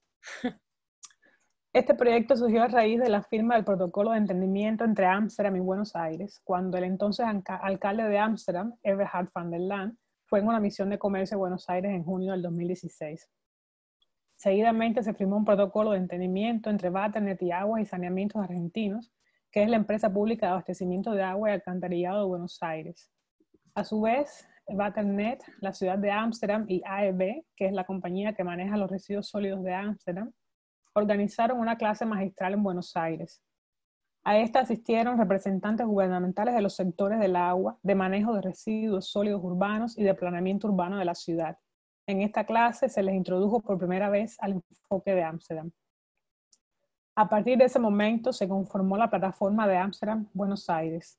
Este proyecto surgió a raíz de la firma del protocolo de entendimiento entre Ámsterdam y Buenos Aires, cuando el entonces alcalde de Ámsterdam, Eberhard van der Laan, fue en una misión de comercio a Buenos Aires en junio del 2016. Seguidamente se firmó un protocolo de entendimiento entre Waternet y Aguas y Saneamientos Argentinos, que es la empresa pública de abastecimiento de agua y alcantarillado de Buenos Aires. A su vez, Waternet, la ciudad de Ámsterdam y AEB, que es la compañía que maneja los residuos sólidos de Ámsterdam, organizaron una clase magistral en Buenos Aires. A esta asistieron representantes gubernamentales de los sectores del agua, de manejo de residuos sólidos urbanos y de planeamiento urbano de la ciudad. En esta clase se les introdujo por primera vez al enfoque de Ámsterdam. A partir de ese momento se conformó la plataforma de Ámsterdam Buenos Aires.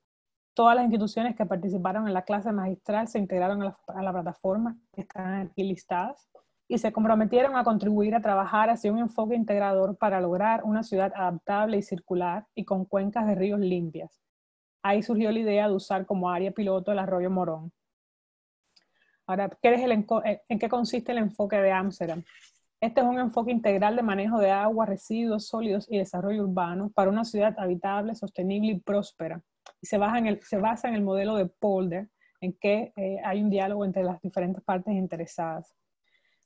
Todas las instituciones que participaron en la clase magistral se integraron a la plataforma, que están aquí listadas, y se comprometieron a contribuir a trabajar hacia un enfoque integrador para lograr una ciudad adaptable y circular y con cuencas de ríos limpias. Ahí surgió la idea de usar como área piloto el arroyo Morón. Ahora, ¿en qué consiste el enfoque de Ámsterdam? Este es un enfoque integral de manejo de agua, residuos sólidos y desarrollo urbano para una ciudad habitable, sostenible y próspera. Y se basa en el modelo de Polder, en que hay un diálogo entre las diferentes partes interesadas.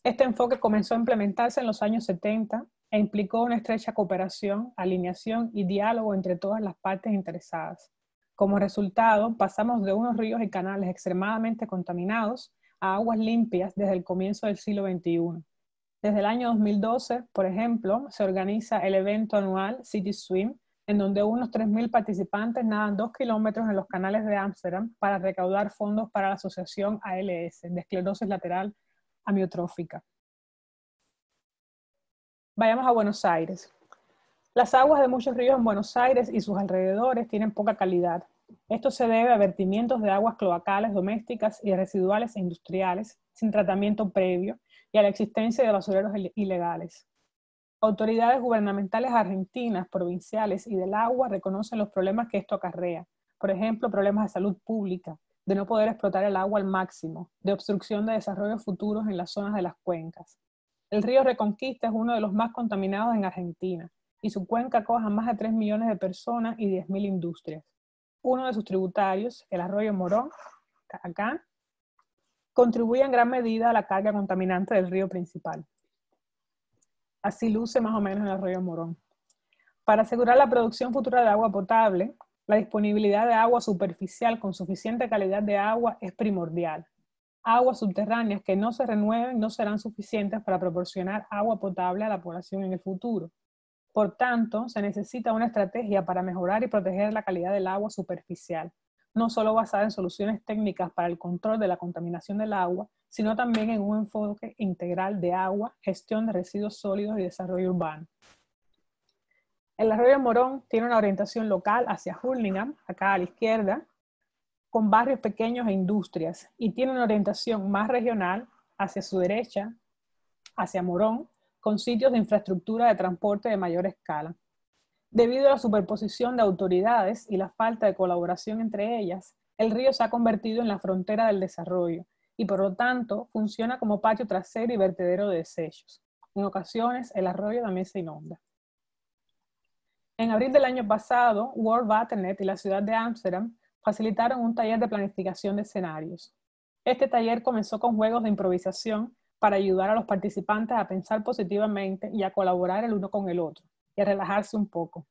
Este enfoque comenzó a implementarse en los años 70 e implicó una estrecha cooperación, alineación y diálogo entre todas las partes interesadas. Como resultado, pasamos de unos ríos y canales extremadamente contaminados a aguas limpias desde el comienzo del siglo XXI. Desde el año 2012, por ejemplo, se organiza el evento anual City Swim, en donde unos 3.000 participantes nadan 2 kilómetros en los canales de Ámsterdam para recaudar fondos para la asociación ALS, de esclerosis lateral amiotrófica. Vayamos a Buenos Aires. Las aguas de muchos ríos en Buenos Aires y sus alrededores tienen poca calidad. Esto se debe a vertimientos de aguas cloacales domésticas y residuales e industriales sin tratamiento previo y a la existencia de basureros ilegales. Autoridades gubernamentales argentinas, provinciales y del agua reconocen los problemas que esto acarrea. Por ejemplo, problemas de salud pública, de no poder explotar el agua al máximo, de obstrucción de desarrollos futuros en las zonas de las cuencas. El río Reconquista es uno de los más contaminados en Argentina y su cuenca acoge a más de 3 millones de personas y 10.000 industrias. Uno de sus tributarios, el arroyo Morón, acá, contribuye en gran medida a la carga contaminante del río principal. Así luce más o menos el arroyo Morón. Para asegurar la producción futura de agua potable, la disponibilidad de agua superficial con suficiente calidad de agua es primordial. Aguas subterráneas que no se renueven no serán suficientes para proporcionar agua potable a la población en el futuro. Por tanto, se necesita una estrategia para mejorar y proteger la calidad del agua superficial, no solo basada en soluciones técnicas para el control de la contaminación del agua, sino también en un enfoque integral de agua, gestión de residuos sólidos y desarrollo urbano. El arroyo Morón tiene una orientación local hacia Hurlingham, acá a la izquierda, con barrios pequeños e industrias, y tiene una orientación más regional hacia su derecha, hacia Morón, con sitios de infraestructura de transporte de mayor escala. Debido a la superposición de autoridades y la falta de colaboración entre ellas, el río se ha convertido en la frontera del desarrollo y por lo tanto funciona como patio trasero y vertedero de desechos. En ocasiones el arroyo también se inunda. En abril del año pasado, World Waternet y la ciudad de Ámsterdam facilitaron un taller de planificación de escenarios. Este taller comenzó con juegos de improvisación para ayudar a los participantes a pensar positivamente y a colaborar el uno con el otro, y a relajarse un poco.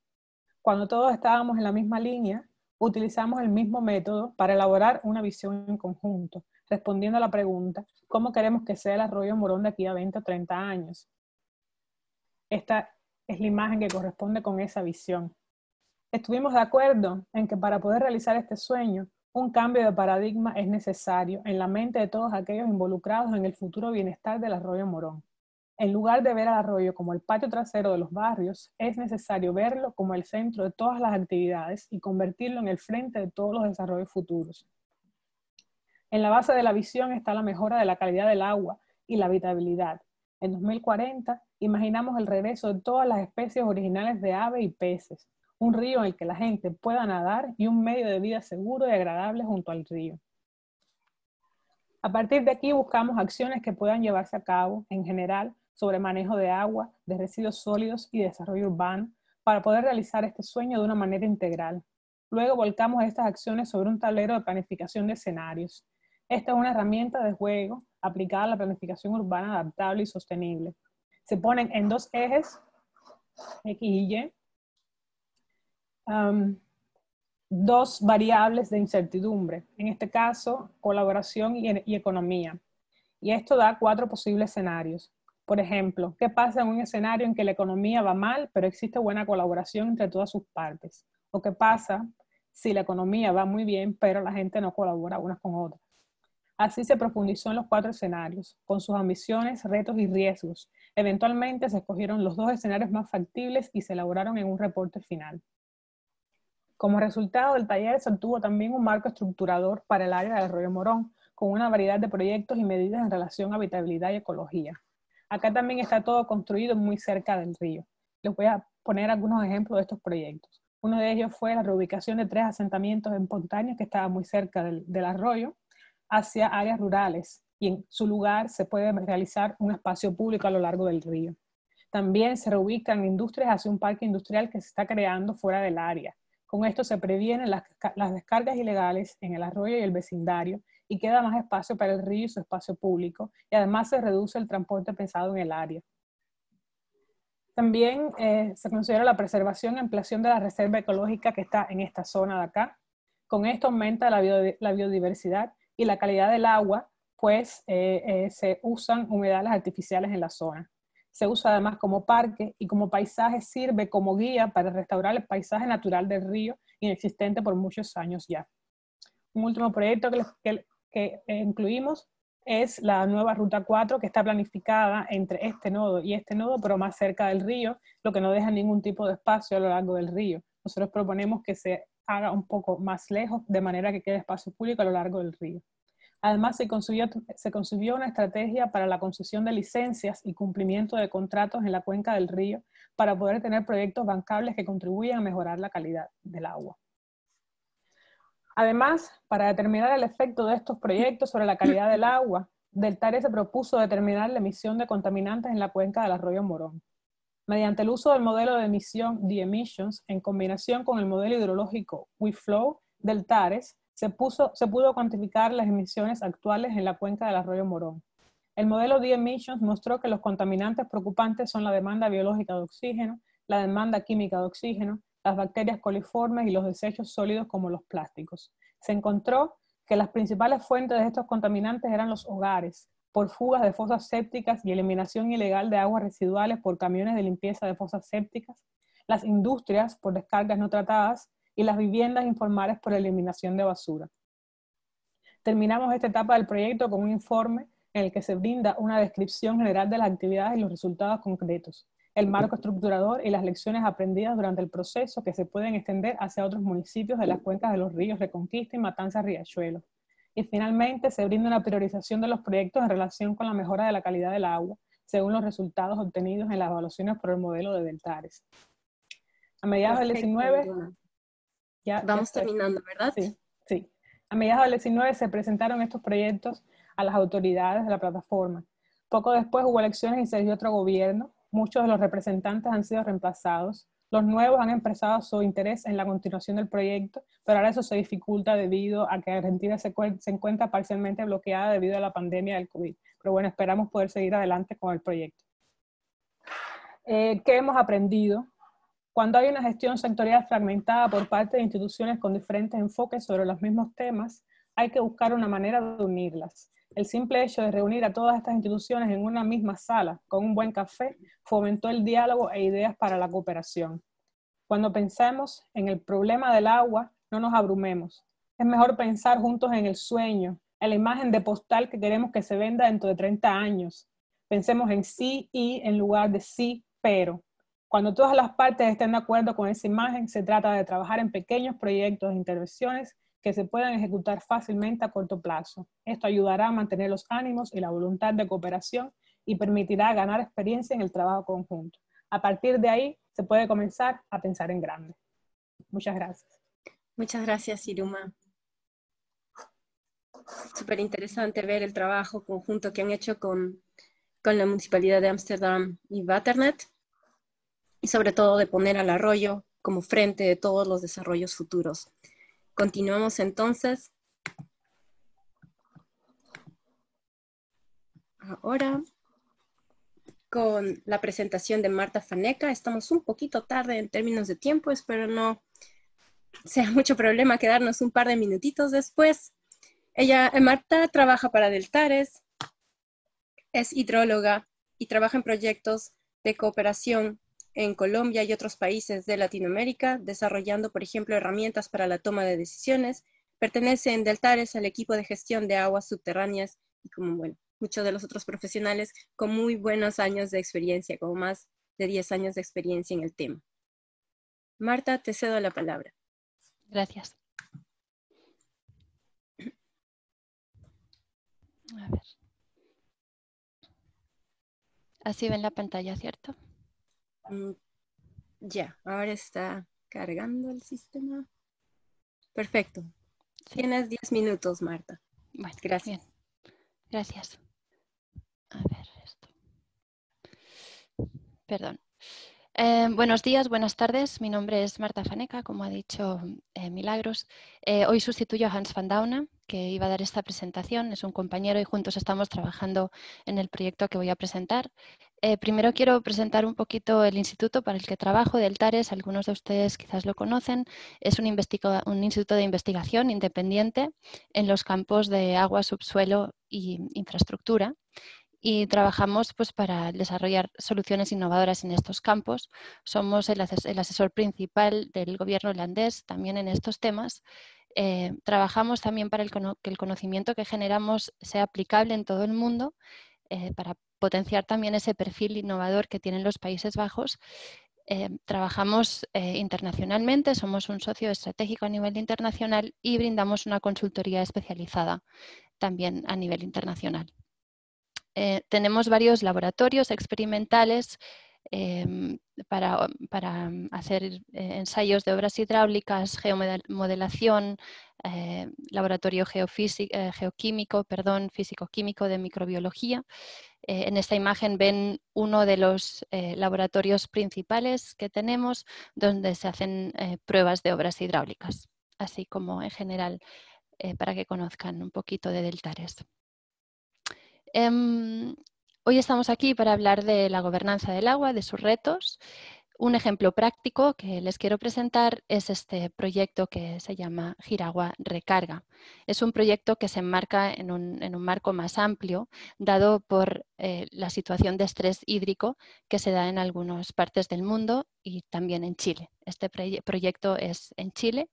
Cuando todos estábamos en la misma línea, utilizamos el mismo método para elaborar una visión en conjunto, respondiendo a la pregunta, ¿cómo queremos que sea el arroyo Morón de aquí a 20 o 30 años? Esta es la imagen que corresponde con esa visión. Estuvimos de acuerdo en que para poder realizar este sueño, un cambio de paradigma es necesario en la mente de todos aquellos involucrados en el futuro bienestar del arroyo Morón. En lugar de ver al arroyo como el patio trasero de los barrios, es necesario verlo como el centro de todas las actividades y convertirlo en el frente de todos los desarrollos futuros. En la base de la visión está la mejora de la calidad del agua y la habitabilidad. En 2040, imaginamos el regreso de todas las especies originales de aves y peces, un río en el que la gente pueda nadar y un medio de vida seguro y agradable junto al río. A partir de aquí buscamos acciones que puedan llevarse a cabo, en general, sobre manejo de agua, de residuos sólidos y desarrollo urbano, para poder realizar este sueño de una manera integral. Luego volcamos estas acciones sobre un tablero de planificación de escenarios. Esta es una herramienta de juego aplicada a la planificación urbana adaptable y sostenible. Se ponen en dos ejes, X y Y, dos variables de incertidumbre, en este caso, colaboración y economía. Y esto da 4 posibles escenarios. Por ejemplo, ¿qué pasa en un escenario en que la economía va mal, pero existe buena colaboración entre todas sus partes? ¿O qué pasa si la economía va muy bien, pero la gente no colabora unas con otras? Así se profundizó en los 4 escenarios, con sus ambiciones, retos y riesgos. Eventualmente se escogieron los 2 escenarios más factibles y se elaboraron en un reporte final. Como resultado del taller se obtuvo también un marco estructurador para el área del arroyo Morón, con una variedad de proyectos y medidas en relación a habitabilidad y ecología. Acá también está todo construido muy cerca del río. Les voy a poner algunos ejemplos de estos proyectos. Uno de ellos fue la reubicación de 3 asentamientos espontáneos que estaban muy cerca del arroyo hacia áreas rurales, y en su lugar se puede realizar un espacio público a lo largo del río. También se reubican industrias hacia un parque industrial que se está creando fuera del área. Con esto se previenen las descargas ilegales en el arroyo y el vecindario y queda más espacio para el río y su espacio público, y además se reduce el transporte pesado en el área. También se considera la preservación y ampliación de la reserva ecológica que está en esta zona de acá. Con esto aumenta la biodiversidad y la calidad del agua, pues se usan humedales artificiales en la zona. Se usa además como parque y como paisaje sirve como guía para restaurar el paisaje natural del río inexistente por muchos años ya. Un último proyecto que incluimos es la nueva Ruta 4 que está planificada entre este nodo y este nodo, pero más cerca del río, lo que no deja ningún tipo de espacio a lo largo del río. Nosotros proponemos que se haga un poco más lejos, de manera que quede espacio público a lo largo del río. Además, se concibió una estrategia para la concesión de licencias y cumplimiento de contratos en la cuenca del río para poder tener proyectos bancables que contribuyan a mejorar la calidad del agua. Además, para determinar el efecto de estos proyectos sobre la calidad del agua, Del TARES se propuso determinar la emisión de contaminantes en la cuenca del arroyo Morón. Mediante el uso del modelo de emisión The Emissions, en combinación con el modelo hidrológico WeFlow del TARES, se pudo cuantificar las emisiones actuales en la cuenca del arroyo Morón. El modelo The Emissions mostró que los contaminantes preocupantes son la demanda biológica de oxígeno, la demanda química de oxígeno, las bacterias coliformes y los desechos sólidos como los plásticos. Se encontró que las principales fuentes de estos contaminantes eran los hogares, por fugas de fosas sépticas y eliminación ilegal de aguas residuales por camiones de limpieza de fosas sépticas, las industrias por descargas no tratadas y las viviendas informales por eliminación de basura. Terminamos esta etapa del proyecto con un informe en el que se brinda una descripción general de las actividades y los resultados concretos, el marco estructurador y las lecciones aprendidas durante el proceso que se pueden extender hacia otros municipios de las cuencas de los ríos Reconquista y Matanzas-Riachuelo. Y finalmente se brinda una priorización de los proyectos en relación con la mejora de la calidad del agua, según los resultados obtenidos en las evaluaciones por el modelo de Del TARES. A mediados del 19... Vamos terminando, ¿verdad? Sí, sí. A mediados del 19 se presentaron estos proyectos a las autoridades de la plataforma. Poco después hubo elecciones y se dio otro gobierno. Muchos de los representantes han sido reemplazados. Los nuevos han expresado su interés en la continuación del proyecto, pero ahora eso se dificulta debido a que Argentina se encuentra parcialmente bloqueada debido a la pandemia del COVID. Pero bueno, esperamos poder seguir adelante con el proyecto. ¿Qué hemos aprendido? Cuando hay una gestión sectorial fragmentada por parte de instituciones con diferentes enfoques sobre los mismos temas, hay que buscar una manera de unirlas. El simple hecho de reunir a todas estas instituciones en una misma sala, con un buen café, fomentó el diálogo e ideas para la cooperación. Cuando pensamos en el problema del agua, no nos abrumemos. Es mejor pensar juntos en el sueño, en la imagen de postal que queremos que se venda dentro de 30 años. Pensemos en sí y en lugar de sí, pero. Cuando todas las partes estén de acuerdo con esa imagen, se trata de trabajar en pequeños proyectos de intervenciones que se puedan ejecutar fácilmente a corto plazo. Esto ayudará a mantener los ánimos y la voluntad de cooperación y permitirá ganar experiencia en el trabajo conjunto. A partir de ahí, se puede comenzar a pensar en grande. Muchas gracias. Muchas gracias, Iruma. Súper interesante ver el trabajo conjunto que han hecho con la Municipalidad de Ámsterdam y Waternet, y sobre todo de poner al arroyo como frente de todos los desarrollos futuros. Continuamos entonces. Ahora con la presentación de Marta Faneca. Estamos un poquito tarde en términos de tiempo, espero no sea mucho problema quedarnos un par de minutitos después. Marta trabaja para Del TARES, es hidróloga y trabaja en proyectos de cooperación en Colombia y otros países de Latinoamérica, desarrollando, por ejemplo, herramientas para la toma de decisiones. Pertenece en Del TARES al equipo de gestión de aguas subterráneas y como, bueno, muchos de los otros profesionales con muy buenos años de experiencia, como más de 10 años de experiencia en el tema. Marta, te cedo la palabra. Gracias. A ver. Así ven la pantalla, ¿cierto? Ya, ahora está cargando el sistema. Perfecto. Sí. Tienes 10 minutos, Marta. Bueno, gracias. Bien. Gracias. A ver esto. Perdón. Buenos días, buenas tardes. Mi nombre es Marta Faneca, como ha dicho Milagros. Hoy sustituyo a Hans van Daune, que iba a dar esta presentación. Es un compañero y juntos estamos trabajando en el proyecto que voy a presentar. Primero quiero presentar un poquito el instituto para el que trabajo, Del TARES. Algunos de ustedes quizás lo conocen. Es un instituto de investigación independiente en los campos de agua, subsuelo y infraestructura. Y trabajamos pues, para desarrollar soluciones innovadoras en estos campos. Somos el asesor principal del gobierno holandés también en estos temas. Trabajamos también para que el conocimiento que generamos sea aplicable en todo el mundo, para potenciar también ese perfil innovador que tienen los Países Bajos. Trabajamos internacionalmente, somos un socio estratégico a nivel internacional y brindamos una consultoría especializada también a nivel internacional. Tenemos varios laboratorios experimentales para hacer ensayos de obras hidráulicas, geomodelación, laboratorio geoquímico, físico-químico de microbiología. En esta imagen ven uno de los laboratorios principales que tenemos donde se hacen pruebas de obras hidráulicas, así como en general para que conozcan un poquito de Deltares. Hoy estamos aquí para hablar de la gobernanza del agua, de sus retos. Un ejemplo práctico que les quiero presentar es este proyecto que se llama Jiragua Recarga. Es un proyecto que se enmarca en un marco más amplio, dado por la situación de estrés hídrico que se da en algunas partes del mundo y también en Chile. Este proyecto es en Chile.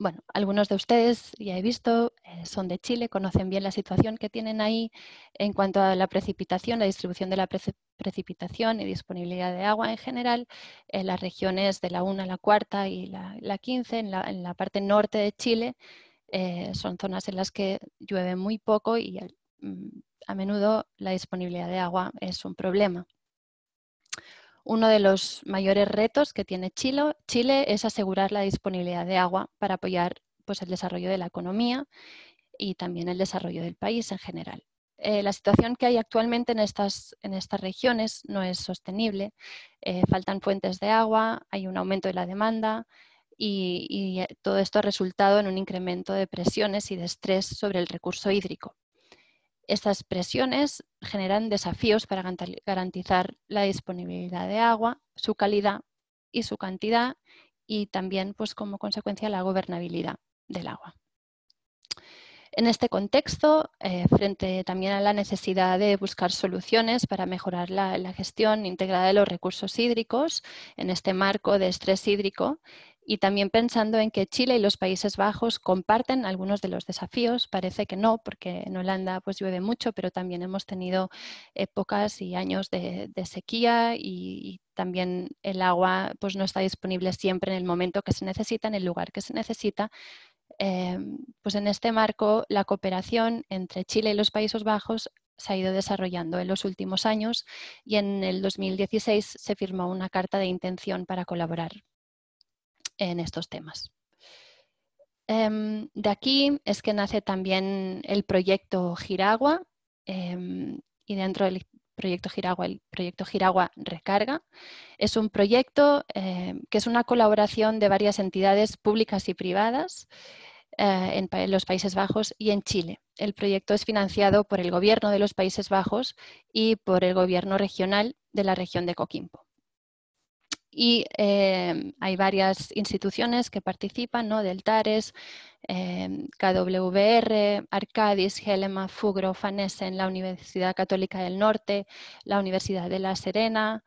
Bueno, algunos de ustedes, ya he visto, son de Chile, conocen bien la situación que tienen ahí en cuanto a la precipitación, la distribución de la precipitación y disponibilidad de agua en general. En las regiones de la 1, la 4 y la 15, en la parte norte de Chile, son zonas en las que llueve muy poco y a menudo la disponibilidad de agua es un problema. Uno de los mayores retos que tiene Chile es asegurar la disponibilidad de agua para apoyar pues, el desarrollo de la economía y también el desarrollo del país en general. La situación que hay actualmente en estas regiones no es sostenible. Faltan fuentes de agua, hay un aumento de la demanda y todo esto ha resultado en un incremento de presiones y de estrés sobre el recurso hídrico. Estas presiones generan desafíos para garantizar la disponibilidad de agua, su calidad y su cantidad y también pues, como consecuencia la gobernabilidad del agua. En este contexto, frente también a la necesidad de buscar soluciones para mejorar la gestión integrada de los recursos hídricos en este marco de estrés hídrico, y también pensando en que Chile y los Países Bajos comparten algunos de los desafíos, parece que no, porque en Holanda pues llueve mucho, pero también hemos tenido épocas y años de sequía y también el agua pues no está disponible siempre en el momento que se necesita, en el lugar que se necesita. Pues en este marco la cooperación entre Chile y los Países Bajos se ha ido desarrollando en los últimos años y en el 2016 se firmó una carta de intención para colaborar en estos temas. De aquí es que nace también el proyecto Jiragua y dentro del proyecto Jiragua, el proyecto Jiragua Recarga. Es un proyecto que es una colaboración de varias entidades públicas y privadas en los Países Bajos y en Chile. El proyecto es financiado por el Gobierno de los Países Bajos y por el Gobierno regional de la región de Coquimbo. Y hay varias instituciones que participan, ¿no? Deltares, KWR, Arcadis, Helema, Fugro, Fanesen, la Universidad Católica del Norte, la Universidad de La Serena,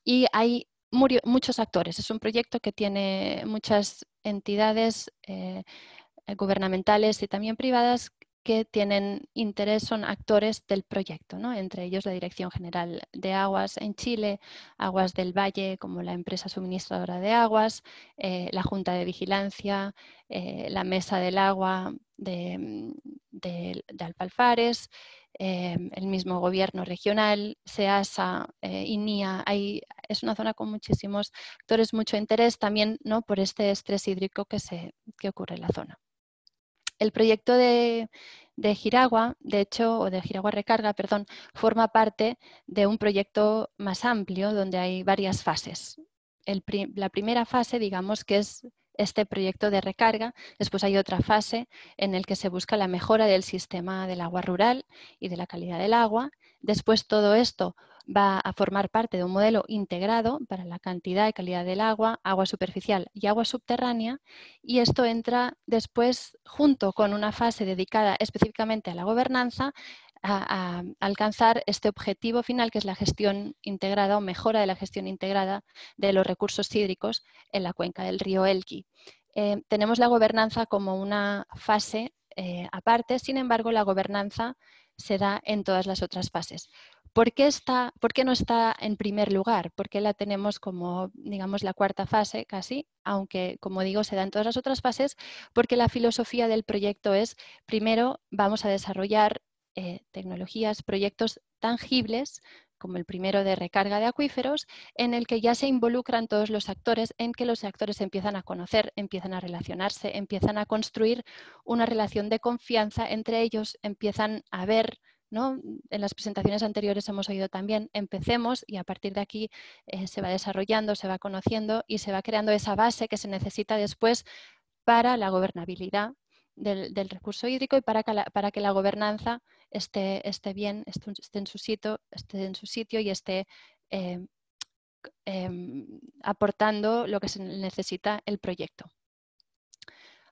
y hay muchos actores. Es un proyecto que tiene muchas entidades gubernamentales y también privadas que tienen interés, son actores del proyecto, ¿no? Entre ellos la Dirección General de Aguas en Chile, Aguas del Valle como la empresa suministradora de aguas, la Junta de Vigilancia, la Mesa del Agua de Alpalfares, el mismo gobierno regional, SEASA, INIA. Es una zona con muchísimos actores, mucho interés también, ¿no? Por este estrés hídrico que ocurre en la zona. El proyecto de Jiragua, de hecho, o de Jiragua Recarga, perdón, forma parte de un proyecto más amplio donde hay varias fases. La primera fase, digamos, que es este proyecto de recarga. Después hay otra fase en la que se busca la mejora del sistema del agua rural y de la calidad del agua. Después todo esto va a formar parte de un modelo integrado para la cantidad y calidad del agua, agua superficial y agua subterránea, y esto entra después junto con una fase dedicada específicamente a la gobernanza a alcanzar este objetivo final, que es la gestión integrada o mejora de la gestión integrada de los recursos hídricos en la cuenca del río Elqui. Tenemos la gobernanza como una fase aparte, sin embargo la gobernanza se da en todas las otras fases. ¿Por qué no está en primer lugar? ¿Por qué la tenemos como, digamos, la cuarta fase casi? Aunque, como digo, se da en todas las otras fases, porque la filosofía del proyecto es, primero, vamos a desarrollar tecnologías, proyectos tangibles, como el primero de recarga de acuíferos, en el que ya se involucran todos los actores, en que los actores empiezan a conocer, empiezan a relacionarse, empiezan a construir una relación de confianza entre ellos, empiezan a ver, ¿no? En las presentaciones anteriores hemos oído también, empecemos y a partir de aquí se va desarrollando, se va conociendo y se va creando esa base que se necesita después para la gobernabilidad del recurso hídrico y para que la gobernanza esté bien, esté en su sitio y esté aportando lo que se necesita el proyecto.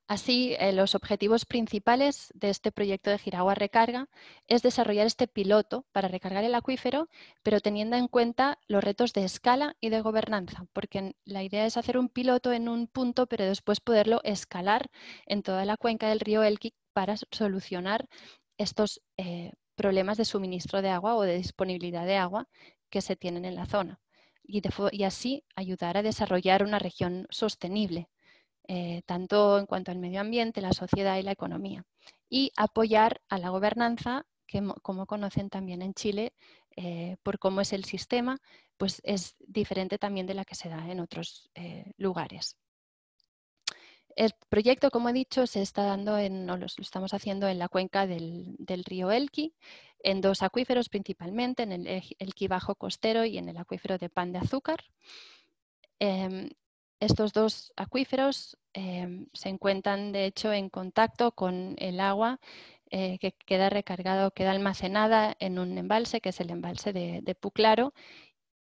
Así, los objetivos principales de este proyecto de Giragua Recarga es desarrollar este piloto para recargar el acuífero, pero teniendo en cuenta los retos de escala y de gobernanza, porque la idea es hacer un piloto en un punto, pero después poderlo escalar en toda la cuenca del río Elqui para solucionar estos problemas de suministro de agua o de disponibilidad de agua que se tienen en la zona y así ayudar a desarrollar una región sostenible. Tanto en cuanto al medio ambiente, la sociedad y la economía. Y apoyar a la gobernanza, que como conocen también en Chile, por cómo es el sistema, pues es diferente también de la que se da en otros lugares. El proyecto, como he dicho, se está dando lo estamos haciendo en la cuenca del río Elqui, en dos acuíferos principalmente, en el Elqui Bajo Costero y en el acuífero de Pan de Azúcar. Estos dos acuíferos se encuentran, de hecho, en contacto con el agua que queda recargada o queda almacenada en un embalse, que es el embalse de Puclaro,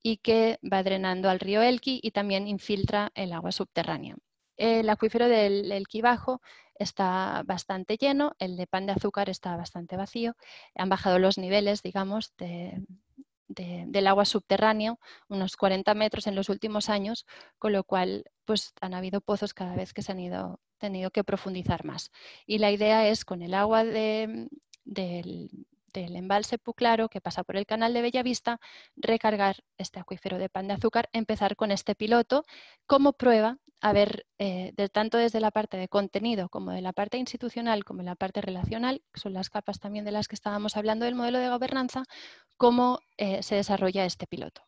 y que va drenando al río Elqui y también infiltra el agua subterránea. El acuífero del Elqui Bajo está bastante lleno, el de Pan de Azúcar está bastante vacío. Han bajado los niveles, digamos, del agua subterráneo, unos 40 metros en los últimos años, con lo cual pues, han habido pozos cada vez que se han tenido que profundizar más. Y la idea es, con el agua del embalse Puclaro, que pasa por el canal de Bellavista, recargar este acuífero de Pan de Azúcar, empezar con este piloto como prueba, a ver, tanto desde la parte de contenido como de la parte institucional, como de la parte relacional, que son las capas también de las que estábamos hablando del modelo de gobernanza, cómo se desarrolla este piloto.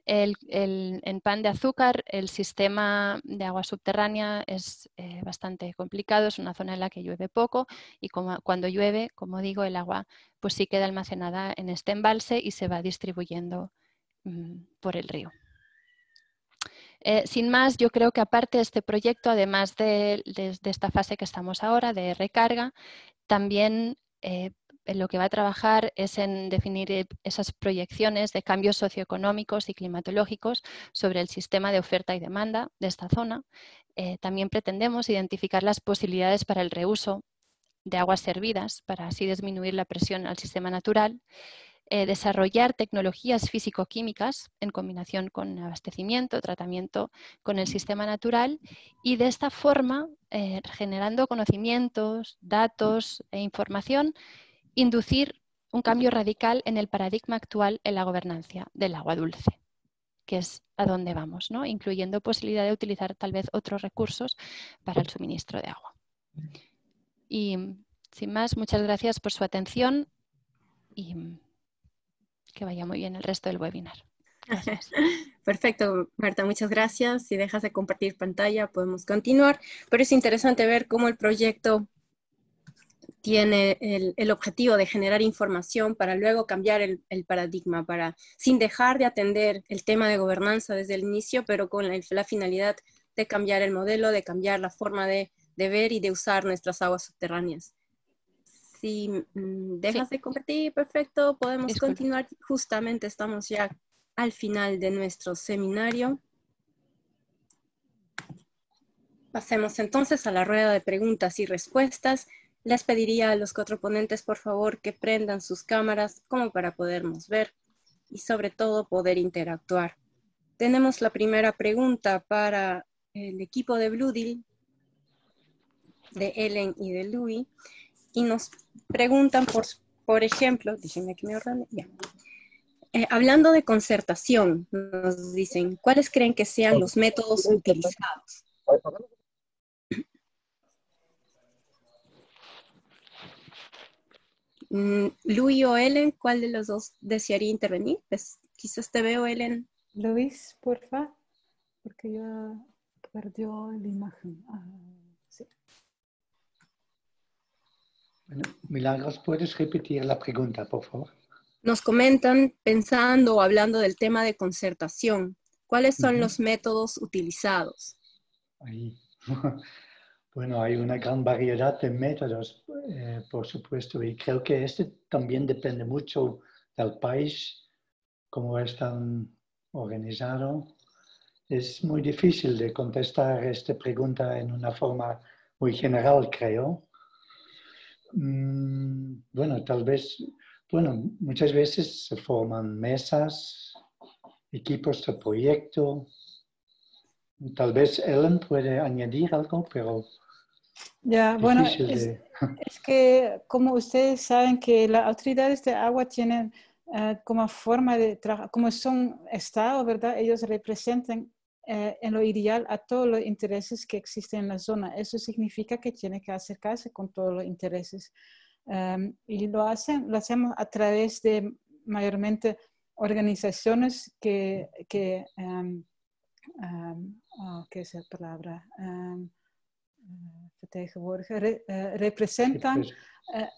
En Pan de Azúcar el sistema de agua subterránea es bastante complicado, es una zona en la que llueve poco y cuando llueve, como digo, el agua pues sí queda almacenada en este embalse y se va distribuyendo por el río. Sin más, yo creo que aparte de este proyecto, además de esta fase que estamos ahora de recarga, también en lo que va a trabajar es en definir esas proyecciones de cambios socioeconómicos y climatológicos sobre el sistema de oferta y demanda de esta zona. También pretendemos identificar las posibilidades para el reuso de aguas servidas, para así disminuir la presión al sistema natural. Desarrollar tecnologías físico-químicas en combinación con abastecimiento, tratamiento con el sistema natural y de esta forma, generando conocimientos, datos e información, inducir un cambio radical en el paradigma actual en la gobernanza del agua dulce, que es a donde vamos, ¿no? Incluyendo posibilidad de utilizar tal vez otros recursos para el suministro de agua. Y sin más, muchas gracias por su atención y que vaya muy bien el resto del webinar. Gracias. Perfecto, Marta, muchas gracias. Si dejas de compartir pantalla podemos continuar, pero es interesante ver cómo el proyecto tiene el objetivo de generar información para luego cambiar el paradigma, sin dejar de atender el tema de gobernanza desde el inicio, pero con la finalidad de cambiar el modelo, de cambiar la forma de ver y de usar nuestras aguas subterráneas. Si dejas de compartir, perfecto, podemos continuar. Justamente estamos ya al final de nuestro seminario. Pasemos entonces a la rueda de preguntas y respuestas. Les pediría a los 4 ponentes, por favor, que prendan sus cámaras como para podernos ver y sobre todo poder interactuar. Tenemos la primera pregunta para el equipo de Blue Deal, de Ellen y de Louis, y nos preguntan por ejemplo, déjenme que me ordene, ya. Hablando de concertación, nos dicen, ¿cuáles creen que sean los métodos utilizados? Luis o Ellen, ¿cuál de los dos desearía intervenir? Pues, quizás te veo, Ellen. Luis, porfa, porque ya perdió la imagen. Sí. Bueno, Milagros, ¿puedes repetir la pregunta, por favor? Nos comentan, pensando o hablando del tema de concertación, ¿cuáles son los métodos utilizados? Ahí. Bueno, hay una gran variedad de métodos, por supuesto, y creo que este también depende mucho del país, cómo están organizados. Es muy difícil de contestar esta pregunta en una forma muy general, creo. Bueno, tal vez, bueno, muchas veces se forman mesas, equipos de proyecto. Tal vez Ellen puede añadir algo, pero ya, bueno, es que como ustedes saben que las autoridades de agua tienen como forma de trabajar, como son Estado, ¿verdad? Ellos representan en lo ideal a todos los intereses que existen en la zona. Eso significa que tiene que acercarse con todos los intereses. Y lo hacemos a través de mayormente organizaciones que ¿qué es la palabra? Representan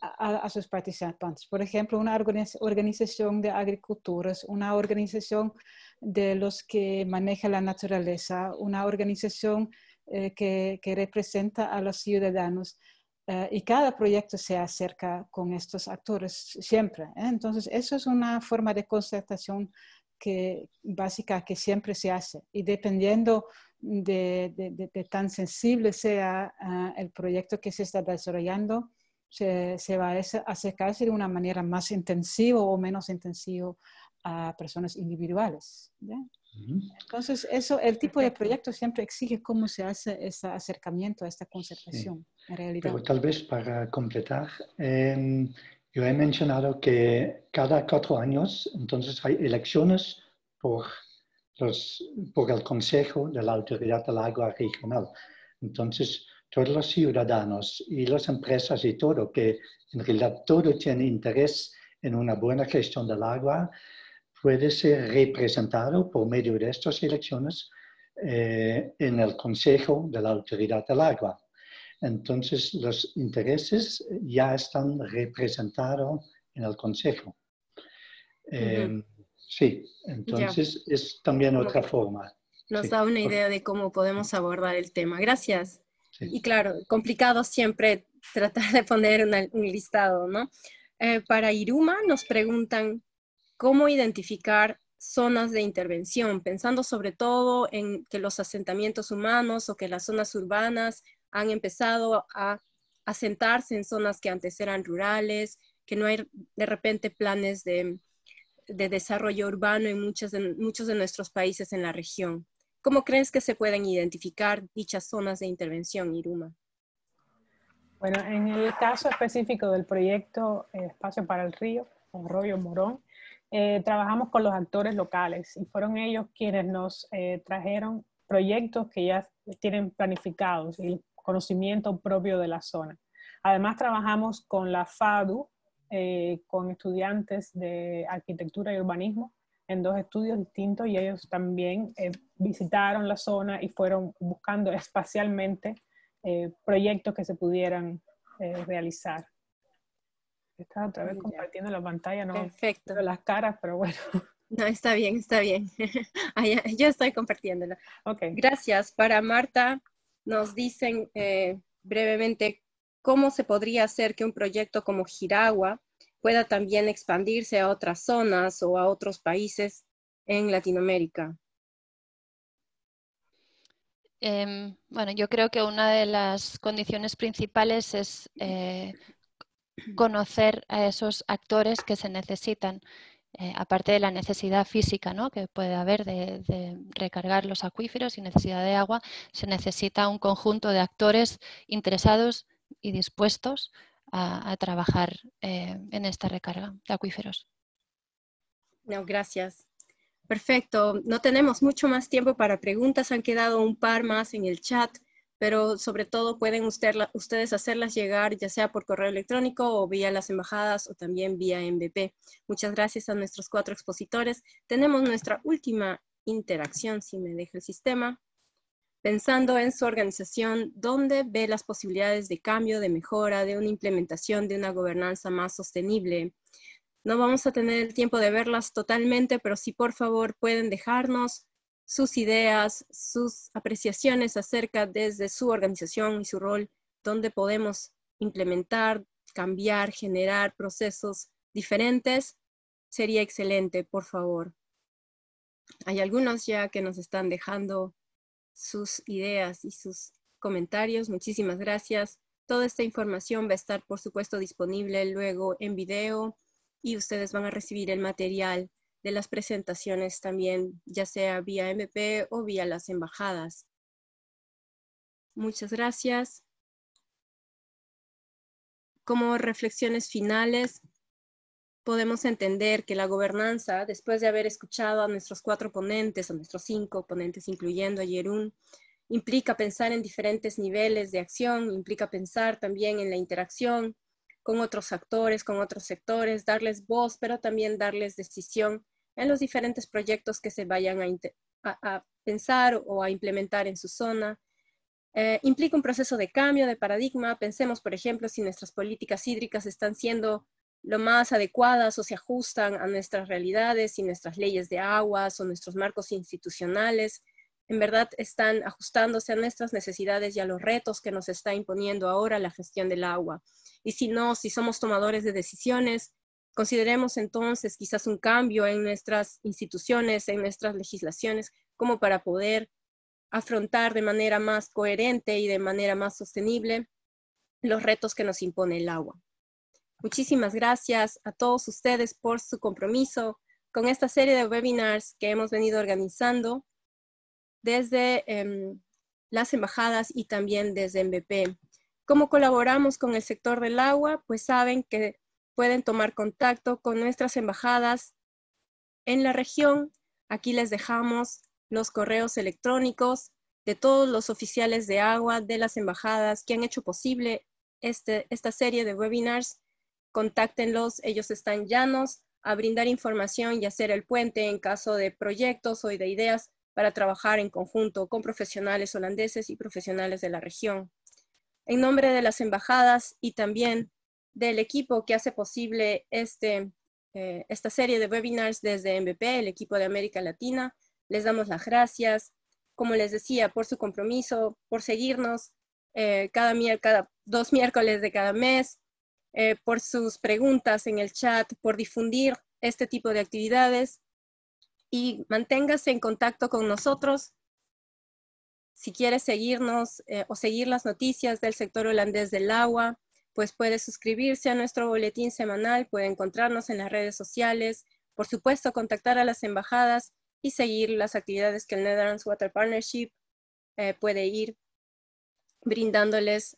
a sus participantes. Por ejemplo, una organización de agricultores, una organización de los que manejan la naturaleza, una organización que representa a los ciudadanos. Y cada proyecto se acerca con estos actores siempre. Entonces, eso es una forma de concertación básica que siempre se hace. Y dependiendo de tan sensible sea el proyecto que se está desarrollando, se va a acercarse de una manera más intensiva o menos intensiva a personas individuales. ¿Ya? Entonces, el tipo de proyecto siempre exige cómo se hace ese acercamiento a esta concertación, en realidad. Pero tal vez para completar, yo he mencionado que cada 4 años, entonces hay elecciones por el Consejo de la Autoridad del Agua Regional. Entonces, todos los ciudadanos y las empresas y todo, que en realidad todo tiene interés en una buena gestión del agua, puede ser representado por medio de estas elecciones en el Consejo de la Autoridad del Agua. Entonces, los intereses ya están representados en el Consejo. Sí, entonces es también otra forma. Nos da una idea de cómo podemos abordar el tema. Gracias. Sí. Y claro, complicado siempre tratar de poner un listado, ¿no? Para Iruma nos preguntan cómo identificar zonas de intervención, pensando sobre todo en que los asentamientos humanos o que las zonas urbanas han empezado a asentarse en zonas que antes eran rurales, que no hay de repente planes de desarrollo urbano en muchos de nuestros países en la región. ¿Cómo crees que se pueden identificar dichas zonas de intervención, Iruma? Bueno, en el caso específico del proyecto Espacio para el Río, Arroyo Morón, trabajamos con los actores locales y fueron ellos quienes nos trajeron proyectos que ya tienen planificados y el conocimiento propio de la zona. Además, trabajamos con la FADU, con estudiantes de arquitectura y urbanismo en 2 estudios distintos, y ellos también visitaron la zona y fueron buscando espacialmente proyectos que se pudieran realizar. Estaba otra vez compartiendo la pantalla, no veo las caras, pero bueno. No, está bien, está bien. Yo estoy compartiéndola. Okay. Gracias. Para Marta, nos dicen brevemente cómo se podría hacer que un proyecto como Jiragua pueda también expandirse a otras zonas o a otros países en Latinoamérica. Bueno, yo creo que una de las condiciones principales es conocer a esos actores que se necesitan, aparte de la necesidad física, ¿no?, que puede haber de recargar los acuíferos y necesidad de agua, se necesita un conjunto de actores interesados y dispuestos a trabajar en esta recarga de acuíferos. No, gracias. Perfecto. No tenemos mucho más tiempo para preguntas. Han quedado un par más en el chat, pero sobre todo pueden ustedes hacerlas llegar ya sea por correo electrónico o vía las embajadas o también vía MVP. Muchas gracias a nuestros 4 expositores. Tenemos nuestra última interacción, si me deja el sistema. Pensando en su organización, ¿dónde ve las posibilidades de cambio, de mejora, de una implementación de una gobernanza más sostenible? No vamos a tener el tiempo de verlas totalmente, pero sí, por favor, pueden dejarnos sus ideas, sus apreciaciones acerca desde su organización y su rol, dónde podemos implementar, cambiar, generar procesos diferentes. Sería excelente, por favor. Hay algunos ya que nos están dejando sus ideas y sus comentarios. Muchísimas gracias. Toda esta información va a estar, por supuesto, disponible luego en video y ustedes van a recibir el material de las presentaciones también, ya sea vía MP o vía las embajadas. Muchas gracias. Como reflexiones finales, podemos entender que la gobernanza, después de haber escuchado a nuestros 4 ponentes, a nuestros 5 ponentes, incluyendo a Jeroen, implica pensar en diferentes niveles de acción, implica pensar también en la interacción con otros actores, con otros sectores, darles voz, pero también darles decisión en los diferentes proyectos que se vayan a pensar o a implementar en su zona. Implica un proceso de cambio de paradigma. Pensemos, por ejemplo, si nuestras políticas hídricas están siendo lo más adecuadas o se ajustan a nuestras realidades y nuestras leyes de aguas o nuestros marcos institucionales, en verdad están ajustándose a nuestras necesidades y a los retos que nos está imponiendo ahora la gestión del agua. Y si no, si somos tomadores de decisiones, consideremos entonces quizás un cambio en nuestras instituciones, en nuestras legislaciones, como para poder afrontar de manera más coherente y de manera más sostenible los retos que nos impone el agua. Muchísimas gracias a todos ustedes por su compromiso con esta serie de webinars que hemos venido organizando desde las embajadas y también desde MVP. ¿Cómo colaboramos con el sector del agua? Pues saben que pueden tomar contacto con nuestras embajadas en la región. Aquí les dejamos los correos electrónicos de todos los oficiales de agua de las embajadas que han hecho posible esta serie de webinars. Contáctenlos, ellos están llanos a brindar información y hacer el puente en caso de proyectos o de ideas para trabajar en conjunto con profesionales holandeses y profesionales de la región. En nombre de las embajadas y también del equipo que hace posible esta serie de webinars desde MVP, el equipo de América Latina, les damos las gracias, como les decía, por su compromiso, por seguirnos cada 2 miércoles de cada mes, por sus preguntas en el chat, por difundir este tipo de actividades y manténgase en contacto con nosotros. Si quiere seguirnos o seguir las noticias del sector holandés del agua, pues puede suscribirse a nuestro boletín semanal, puede encontrarnos en las redes sociales, por supuesto contactar a las embajadas y seguir las actividades que el Netherlands Water Partnership puede ir brindándoles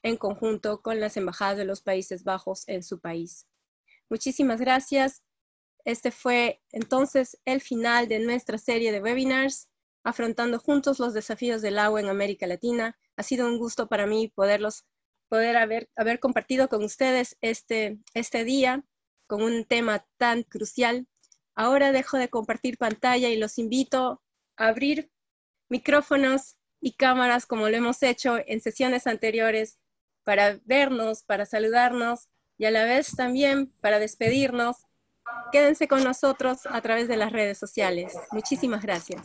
en conjunto con las embajadas de los Países Bajos en su país. Muchísimas gracias. Este fue entonces el final de nuestra serie de webinars, afrontando juntos los desafíos del agua en América Latina. Ha sido un gusto para mí poder haber compartido con ustedes este día con un tema tan crucial. Ahora dejo de compartir pantalla y los invito a abrir micrófonos y cámaras como lo hemos hecho en sesiones anteriores para vernos, para saludarnos y a la vez también para despedirnos. Quédense con nosotros a través de las redes sociales. Muchísimas gracias.